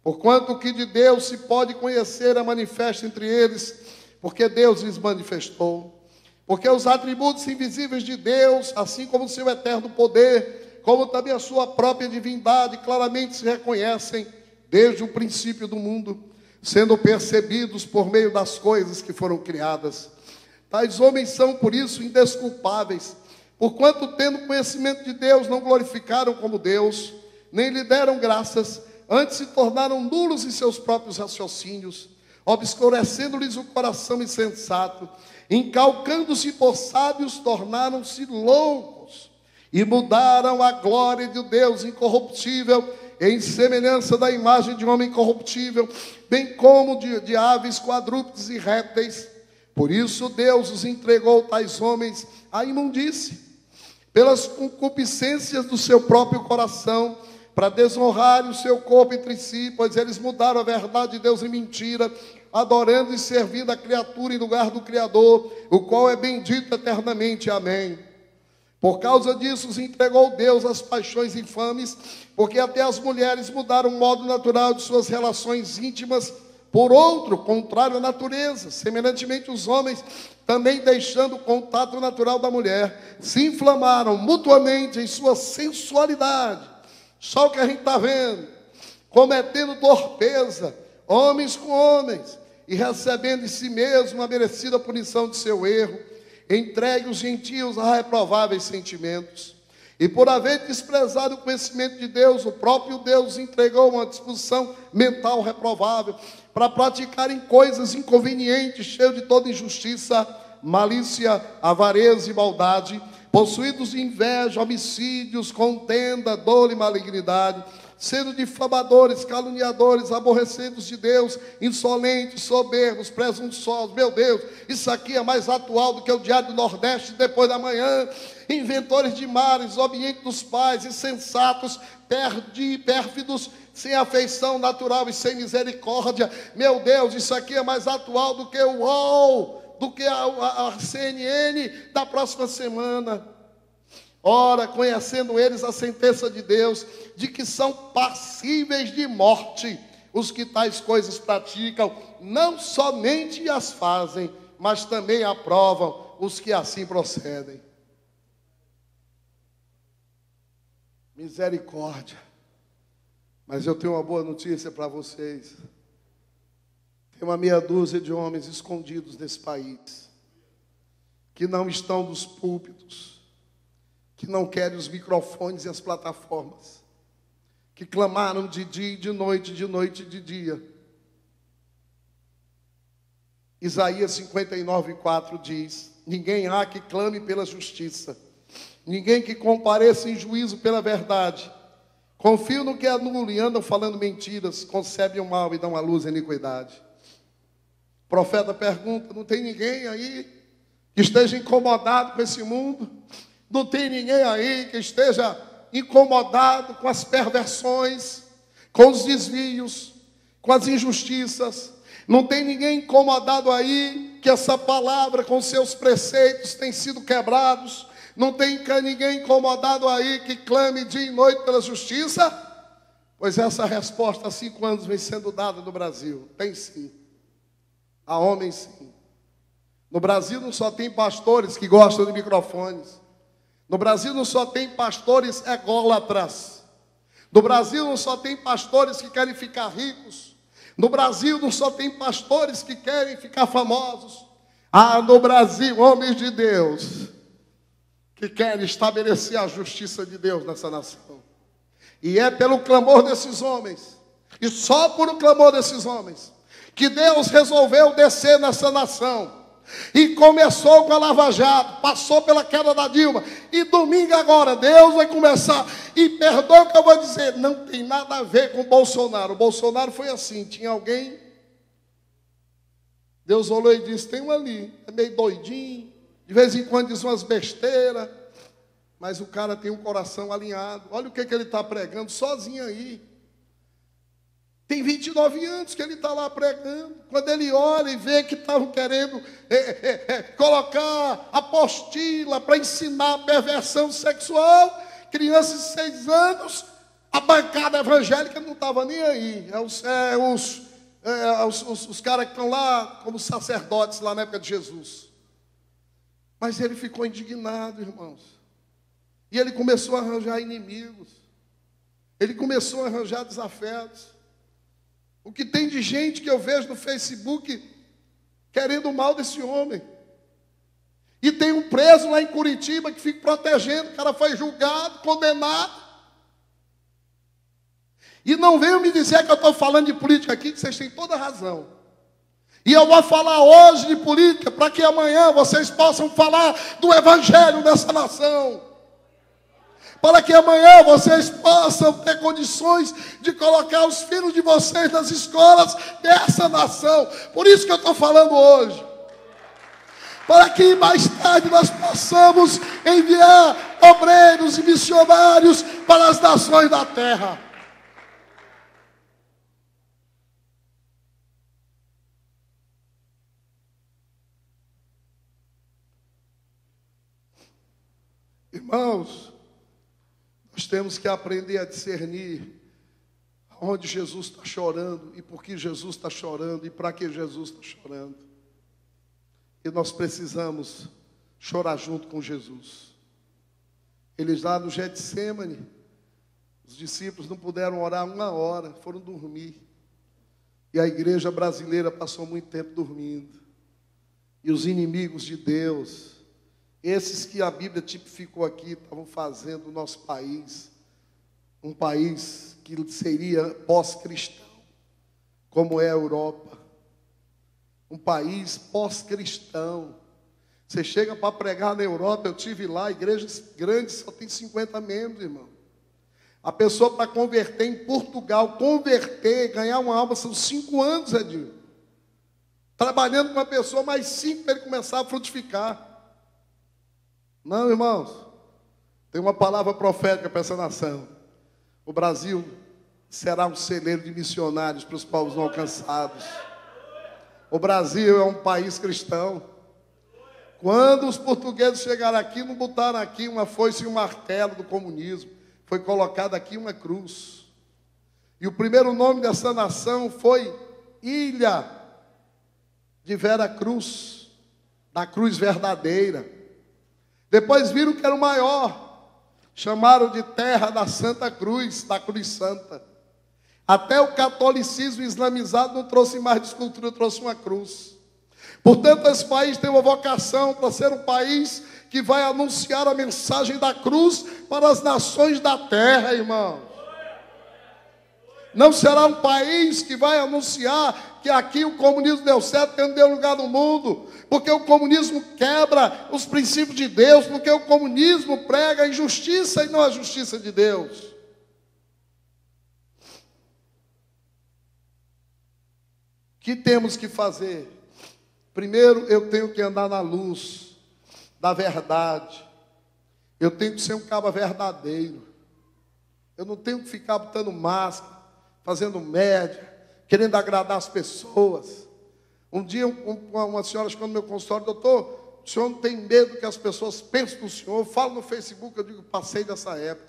porquanto o que de Deus se pode conhecer é manifesto entre eles, porque Deus lhes manifestou. Porque os atributos invisíveis de Deus, assim como o seu eterno poder, como também a sua própria divindade, claramente se reconhecem desde o princípio do mundo, sendo percebidos por meio das coisas que foram criadas. Tais homens são, por isso, indesculpáveis, porquanto, tendo conhecimento de Deus, não glorificaram como Deus, nem lhe deram graças, antes se tornaram nulos em seus próprios raciocínios, obscurecendo-lhes o coração insensato, encalcando-se por sábios, tornaram-se loucos, e mudaram a glória de Deus incorruptível, em semelhança da imagem de um homem corruptível, bem como de aves, quadrúpedes e répteis. Por isso Deus os entregou, tais homens, à imundície, pelas concupiscências do seu próprio coração, para desonrarem o seu corpo entre si, pois eles mudaram a verdade de Deus em mentira, adorando e servindo a criatura em lugar do Criador, o qual é bendito eternamente. Amém. Por causa disso os entregou Deus às paixões infames, porque até as mulheres mudaram o modo natural de suas relações íntimas por outro, contrário à natureza. Semelhantemente os homens, também deixando o contato natural da mulher, se inflamaram mutuamente em sua sensualidade. Só o que a gente está vendo, cometendo torpeza, homens com homens, e recebendo em si mesmo a merecida punição de seu erro, entregue os gentios a reprováveis sentimentos. E por haver desprezado o conhecimento de Deus, o próprio Deus entregou uma disposição mental reprovável, para praticarem coisas inconvenientes, cheios de toda injustiça, malícia, avareza e maldade, possuídos de inveja, homicídios, contenda, dor e malignidade, sendo difamadores, caluniadores, aborrecidos de Deus, insolentes, soberbos, presunçosos. Meu Deus, isso aqui é mais atual do que o Diário do Nordeste depois da manhã. Inventores de males, obedientes dos pais, insensatos, pérfidos, sem afeição natural e sem misericórdia. Meu Deus, isso aqui é mais atual do que o UOL, do que a CNN da próxima semana. Ora, conhecendo eles a sentença de Deus, de que são passíveis de morte os que tais coisas praticam, não somente as fazem, mas também aprovam os que assim procedem. Misericórdia. Mas eu tenho uma boa notícia para vocês. Tem uma meia dúzia de homens escondidos nesse país, que não estão nos púlpitos, que não querem os microfones e as plataformas, que clamaram de dia e de noite e de dia. Isaías 59:4 diz: ninguém há que clame pela justiça, ninguém que compareça em juízo pela verdade. Confiam no que é nulo e andam falando mentiras, concebem o mal e dão à luz a iniquidade. O profeta pergunta: não tem ninguém aí que esteja incomodado com esse mundo? Não tem ninguém aí que esteja incomodado com as perversões, com os desvios, com as injustiças? Não tem ninguém incomodado aí que essa palavra com seus preceitos tem sido quebrados? Não tem ninguém incomodado aí que clame dia e noite pela justiça? Pois essa resposta há 5 anos vem sendo dada no Brasil. Tem sim. Há homens sim. No Brasil não só tem pastores que gostam de microfones. No Brasil não só tem pastores ególatras. No Brasil não só tem pastores que querem ficar ricos. No Brasil não só tem pastores que querem ficar famosos. Há no Brasil homens de Deus que querem estabelecer a justiça de Deus nessa nação, E é pelo clamor desses homens, e só por o clamor desses homens, que Deus resolveu descer nessa nação. E começou com a Lava Jato, passou pela queda da Dilma. E domingo agora, Deus vai começar. E perdoa o que eu vou dizer, não tem nada a ver com o Bolsonaro. O Bolsonaro foi assim, tinha alguém, Deus olhou e disse, tem um ali, é meio doidinho, de vez em quando diz umas besteiras, mas o cara tem um coração alinhado. Olha o que ele está pregando sozinho aí. Tem 29 anos que ele está lá pregando. Quando ele olha e vê que estavam querendo colocar apostila para ensinar perversão sexual, crianças de 6 anos, a bancada evangélica não estava nem aí. Os caras que estão lá como sacerdotes lá na época de Jesus. Mas ele ficou indignado, irmãos. E ele começou a arranjar inimigos. Ele começou a arranjar desafetos. O que tem de gente que eu vejo no Facebook querendo o mal desse homem. E tem um preso lá em Curitiba que fica protegendo. O cara foi julgado, condenado. E não venham me dizer que eu estou falando de política aqui, que vocês têm toda a razão. E eu vou falar hoje de política para que amanhã vocês possam falar do evangelho dessa nação. Para que amanhã vocês possam ter condições de colocar os filhos de vocês nas escolas dessa nação. Por isso que eu estou falando hoje. Para que mais tarde nós possamos enviar obreiros e missionários para as nações da terra. Irmãos, nós temos que aprender a discernir onde Jesus está chorando e por que Jesus está chorando e para que Jesus está chorando. E nós precisamos chorar junto com Jesus. Eles lá no Getsêmani, os discípulos não puderam orar 1 hora, foram dormir. E a igreja brasileira passou muito tempo dormindo. E os inimigos de Deus, esses que a Bíblia tipificou aqui, estavam fazendo o nosso país um país que seria pós-cristão, como é a Europa. Um país pós-cristão. Você chega para pregar na Europa, eu tive lá, igrejas grandes, só tem 50 membros, irmão. A pessoa para converter em Portugal, ganhar uma alma, são 5 anos, Edinho. Trabalhando com uma pessoa, mais 5 para ele começar a frutificar. Não, irmãos, tem uma palavra profética para essa nação. O Brasil será um celeiro de missionários para os povos não alcançados. O Brasil é um país cristão. Quando os portugueses chegaram aqui, não botaram aqui uma foice e um martelo do comunismo. Foi colocada aqui uma cruz. E o primeiro nome dessa nação foi Ilha de Vera Cruz, da cruz verdadeira. Depois viram que era o maior, chamaram de terra da Santa Cruz, da Cruz Santa. Até o catolicismo islamizado não trouxe mais de escultura, trouxe uma cruz. Portanto, esse país tem uma vocação para ser um país que vai anunciar a mensagem da cruz para as nações da terra, irmãos. Não será um país que vai anunciar que aqui o comunismo deu certo, que não deu lugar no mundo, porque o comunismo quebra os princípios de Deus, porque o comunismo prega a injustiça e não a justiça de Deus. O que temos que fazer? Primeiro, eu tenho que andar na luz da verdade. Eu tenho que ser um cabo verdadeiro. Eu não tenho que ficar botando máscara, fazendo média, querendo agradar as pessoas. Um dia uma senhora chegou no meu consultório: doutor, o senhor não tem medo que as pessoas pensem no senhor? Eu falo no Facebook, eu digo, passei dessa época.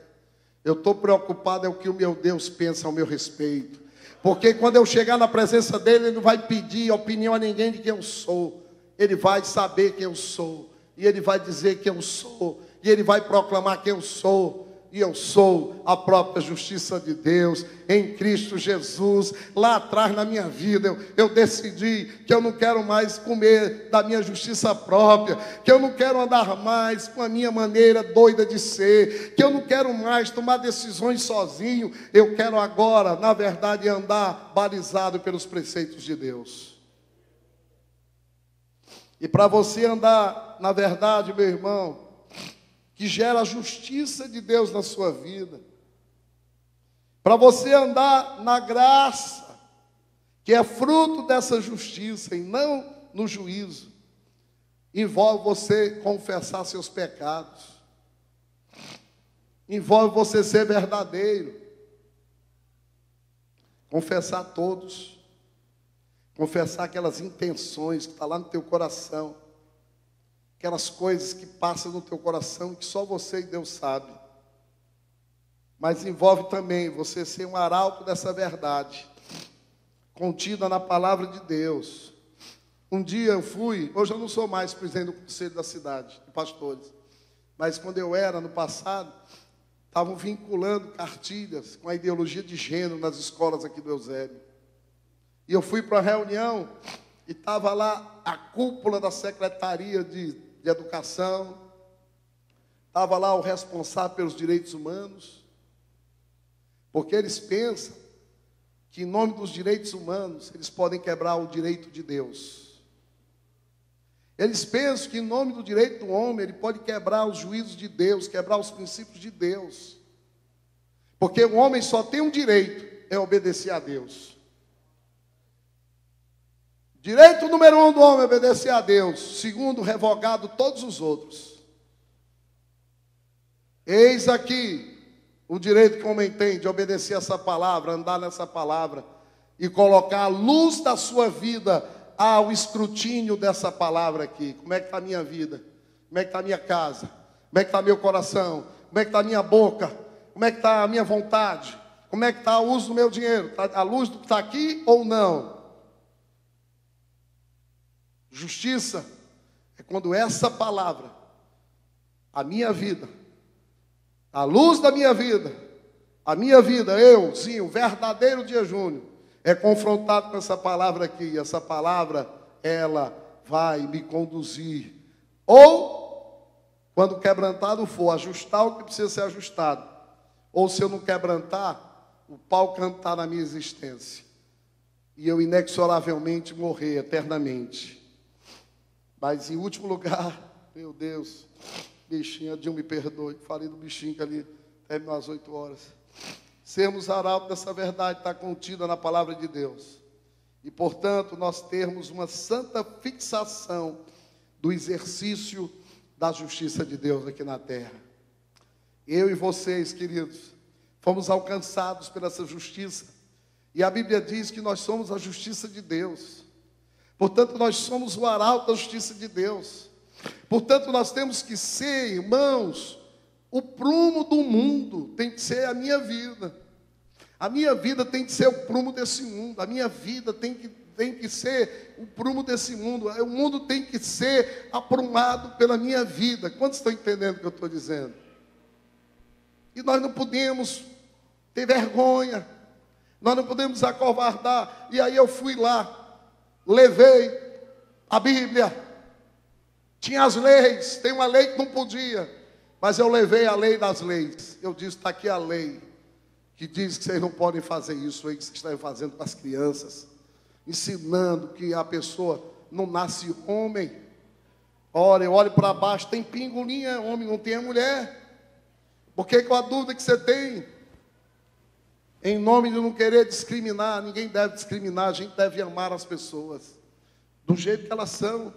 Eu estou preocupado é o que o meu Deus pensa ao meu respeito. Porque quando eu chegar na presença dele, ele não vai pedir opinião a ninguém de quem eu sou. Ele vai saber quem eu sou. E ele vai dizer quem eu sou. E ele vai proclamar quem eu sou. e eu sou a própria justiça de Deus em Cristo Jesus. Lá atrás na minha vida eu decidi que eu não quero mais comer da minha justiça própria, que eu não quero andar mais com a minha maneira doida de ser, que eu não quero mais tomar decisões sozinho. Eu quero agora, na verdade, andar balizado pelos preceitos de Deus. E para você andar, na verdade, meu irmão, que gera a justiça de Deus na sua vida, para você andar na graça, que é fruto dessa justiça e não no juízo, envolve você confessar seus pecados, envolve você ser verdadeiro, confessar todos, confessar aquelas intenções que estão lá no teu coração, aquelas coisas que passam no teu coração que só você e Deus sabe. Mas envolve também você ser um arauto dessa verdade, contida na palavra de Deus. Um dia eu fui, hoje eu não sou mais presidente do conselho da cidade, de pastores, mas quando eu era no passado, estavam vinculando cartilhas com a ideologia de gênero nas escolas aqui do Eusébio. E eu fui para a reunião e estava lá a cúpula da Secretaria de Educação, estava lá o responsável pelos direitos humanos, porque eles pensam que em nome dos direitos humanos eles podem quebrar o direito de Deus. Eles pensam que em nome do direito do homem ele pode quebrar os juízos de Deus, quebrar os princípios de Deus, porque o homem só tem um direito, é obedecer a Deus. Direito número 1 do homem é obedecer a Deus. Segundo, revogado todos os outros. Eis aqui o direito que o homem tem de obedecer essa palavra, andar nessa palavra e colocar a luz da sua vida ao escrutínio dessa palavra aqui. Como é que está a minha vida? Como é que está a minha casa? Como é que está meu coração? Como é que está a minha boca? Como é que está a minha vontade? Como é que está o uso do meu dinheiro? Está a luz do que está aqui ou não? Justiça é quando essa palavra, a minha vida, a luz da minha vida, a minha vida, eu, sim, o verdadeiro Dia Júnior, é confrontado com essa palavra aqui. E essa palavra, ela vai me conduzir. Ou, quando quebrantado for, ajustar o que precisa ser ajustado. Ou, se eu não quebrantar, o pau cantar na minha existência. E eu inexoravelmente morrer eternamente. Mas, em último lugar, meu Deus, bichinho, Deus me perdoe, falei do bichinho que ali terminou às 8 horas. Sermos arautos dessa verdade está contida na palavra de Deus. E, portanto, nós termos uma santa fixação do exercício da justiça de Deus aqui na terra. Eu e vocês, queridos, fomos alcançados por essa justiça. E a Bíblia diz que nós somos a justiça de Deus. Portanto, nós somos o arauto da justiça de Deus. Portanto, nós temos que ser, irmãos, o prumo do mundo tem que ser a minha vida. A minha vida tem que ser o prumo desse mundo. A minha vida tem que ser o prumo desse mundo. O mundo tem que ser aprumado pela minha vida. Quantos estão entendendo o que eu estou dizendo? E nós não podemos ter vergonha. Nós não podemos acovardar. E aí eu fui lá. Levei a Bíblia, tinha as leis, tem uma lei que não podia, mas eu levei a lei das leis. Eu disse, está aqui a lei, que diz que vocês não podem fazer isso aí que vocês estão fazendo com as crianças, ensinando que a pessoa não nasce homem. Olha, eu olho para baixo, tem pingolinha, homem, não tem a mulher. Por que a dúvida que você tem? Em nome de não querer discriminar, ninguém deve discriminar, a gente deve amar as pessoas do jeito que elas são.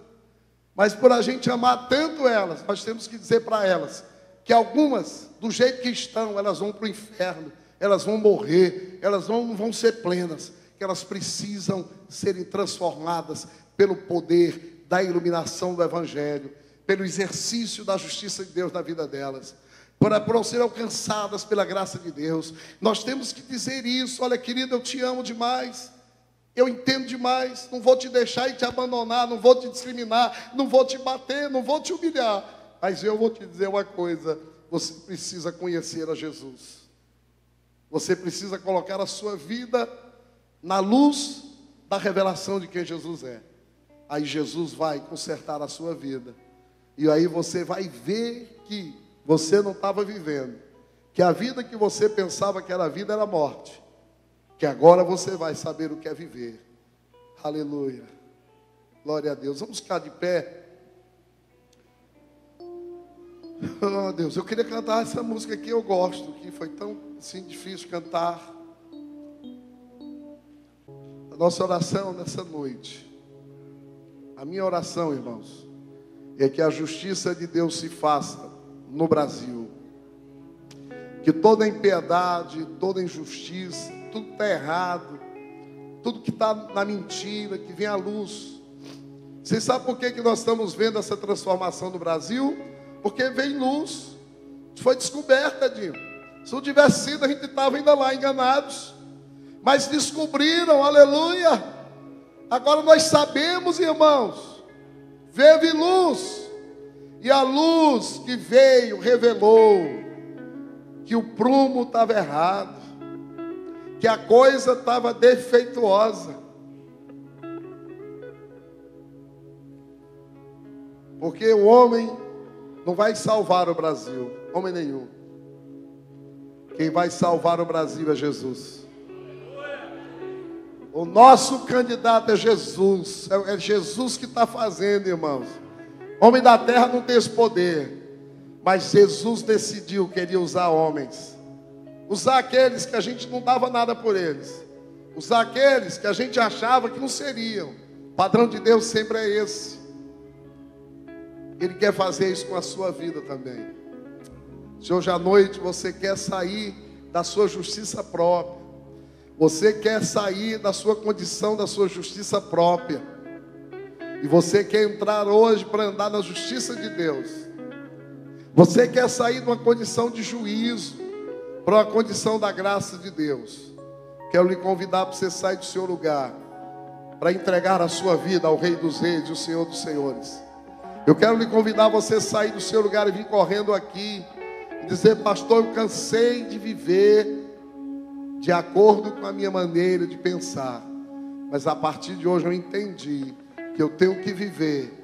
Mas por a gente amar tanto elas, nós temos que dizer para elas que algumas, do jeito que estão, elas vão para o inferno, elas vão morrer, elas não vão ser plenas, que elas precisam serem transformadas pelo poder da iluminação do Evangelho, pelo exercício da justiça de Deus na vida delas. Para serem alcançadas pela graça de Deus. Nós temos que dizer isso. Olha, querido, eu te amo demais, eu entendo demais, não vou te deixar e te abandonar, não vou te discriminar, não vou te bater, não vou te humilhar, mas eu vou te dizer uma coisa: você precisa conhecer a Jesus. Você precisa colocar a sua vida na luz da revelação de quem Jesus é. Aí Jesus vai consertar a sua vida. E aí você vai ver que você não estava vivendo. Que a vida que você pensava que era vida era morte. Que agora você vai saber o que é viver. Aleluia. Glória a Deus. Vamos ficar de pé. Oh Deus, eu queria cantar essa música que eu gosto, que foi tão assim, difícil cantar. A nossa oração nessa noite, a minha oração, irmãos, é que a justiça de Deus se faça no Brasil. Que toda impiedade, toda injustiça, tudo que está errado, tudo que está na mentira, que venha à luz. Vocês sabem por que nós estamos vendo essa transformação no Brasil? Porque vem luz. Foi descoberta, Dinho. Se não tivesse sido, a gente estava ainda lá enganados. Mas descobriram, aleluia. Agora nós sabemos, irmãos. Veio luz. E a luz que veio revelou que o prumo estava errado. Que a coisa estava defeituosa. Porque o homem não vai salvar o Brasil, homem nenhum. Quem vai salvar o Brasil é Jesus. O nosso candidato é Jesus. É Jesus que está fazendo, irmãos. Homem da terra não tem esse poder. Mas Jesus decidiu que queria usar homens. Usar aqueles que a gente não dava nada por eles. Usar aqueles que a gente achava que não seriam. O padrão de Deus sempre é esse. Ele quer fazer isso com a sua vida também. Se hoje à noite você quer sair da sua justiça própria, você quer sair da sua condição, da sua justiça própria, e você quer entrar hoje para andar na justiça de Deus, você quer sair de uma condição de juízo para uma condição da graça de Deus, quero lhe convidar para você sair do seu lugar, para entregar a sua vida ao Rei dos Reis e ao Senhor dos Senhores. Eu quero lhe convidar a você sair do seu lugar e vir correndo aqui e dizer: pastor, eu cansei de viver de acordo com a minha maneira de pensar, mas a partir de hoje eu entendi que eu tenho que viver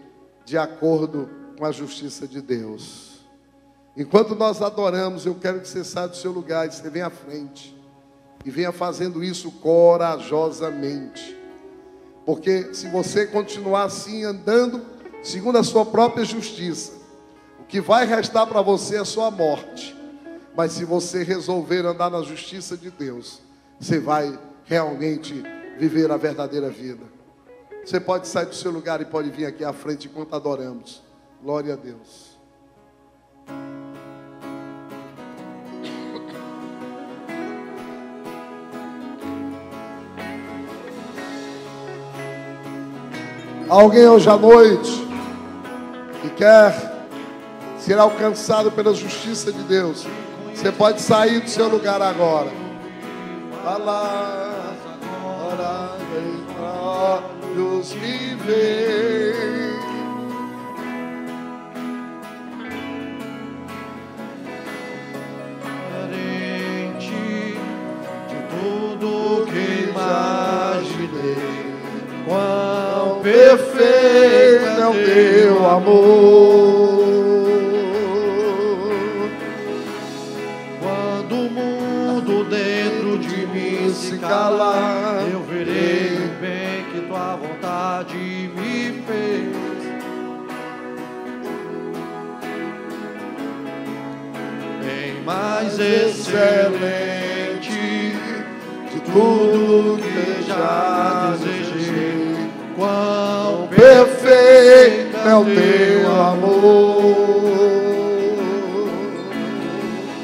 de acordo com a justiça de Deus. Enquanto nós adoramos, eu quero que você saia do seu lugar e você venha à frente e venha fazendo isso corajosamente, porque se você continuar assim andando segundo a sua própria justiça, o que vai restar para você é a sua morte. Mas se você resolver andar na justiça de Deus, você vai realmente viver a verdadeira vida. Você pode sair do seu lugar e pode vir aqui à frente enquanto adoramos. Glória a Deus. Alguém hoje à noite que quer ser alcançado pela justiça de Deus, você pode sair do seu lugar agora. Palavras agora em olhos me veem. Diferente de tudo que imaginei, quão perfeito é o teu amor. Quando o mundo dentro de mim se calar, eu verei o bem que tua vontade me fez. Bem mais excelente de tudo que já desejei. Quão perfeito é o teu amor.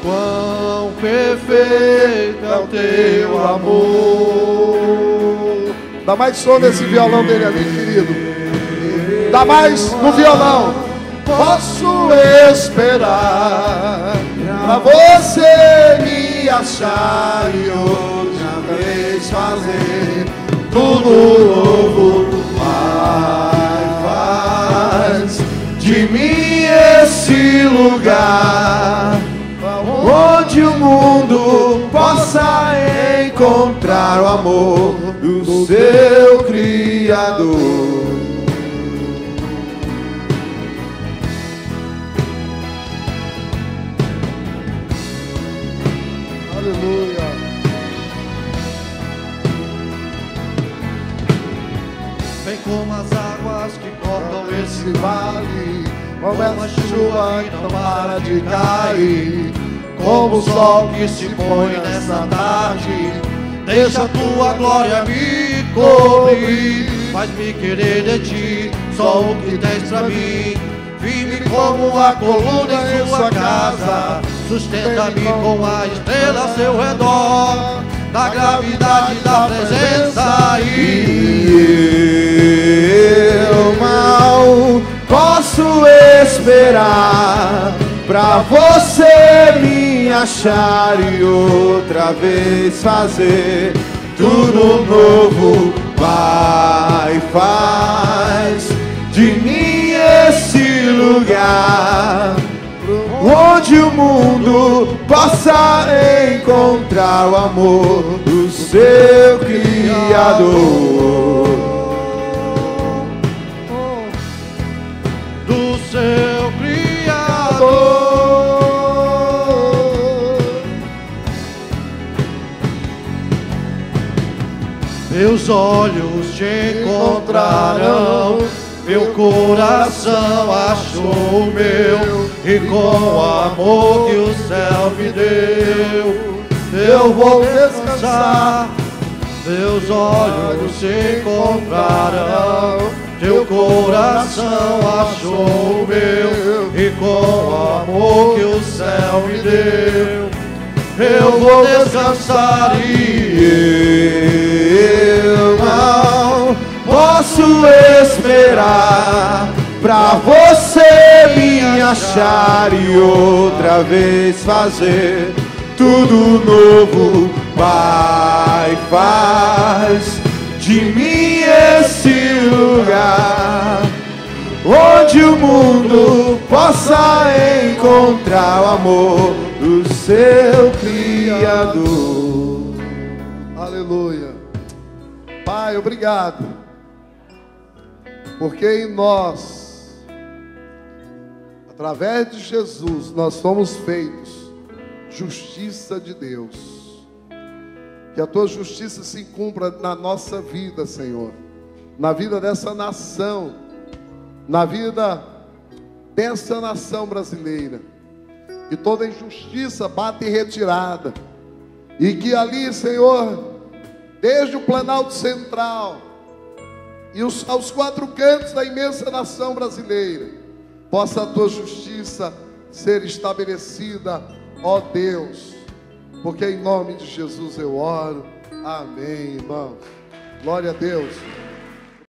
Quão perfeito é o teu amor. Dá mais som nesse violão dele ali, querido. Dá mais no violão. Posso esperar pra você me achar e outra vez fazer tudo novo. Pai, faz de mim esse lugar onde o mundo possa encontrar o amor do seu Criador. Aleluia. Vem como as águas que cortam esse vale, como a chuva que não para de cair, como o sol que se põe nessa tarde. Deixa a tua glória me cobrir, faz-me querer de ti só o que tens pra mim. Firme como a coluna em sua casa, sustenta-me com a estrela ao seu redor, da gravidade da presença. E eu mal posso esperar pra você me achar e outra vez fazer tudo novo. Vai, faz de mim esse lugar onde o mundo possa encontrar o amor do seu Criador. Do seu Criador. Meus olhos te encontrarão, meu coração achou o meu, e com o amor que o céu me deu, eu vou descansar. Meus olhos te encontrarão, teu coração achou o meu, e com o amor que o céu me deu, eu vou descansar. E eu não posso esperar pra você me achar e outra vez fazer tudo novo. Vai, faz de mim esse lugar onde o mundo possa encontrar o amor do seu Criador. Aleluia. Pai, obrigado, porque em nós, através de Jesus, nós fomos feitos justiça de Deus. Que a tua justiça se cumpra na nossa vida, Senhor, na vida dessa nação, na vida dessa nação brasileira. Que toda injustiça bata em retirada, e que ali, Senhor, desde o Planalto Central e aos quatro cantos da imensa nação brasileira, possa a tua justiça ser estabelecida, ó Deus, porque em nome de Jesus eu oro. Amém, irmãos. Glória a Deus.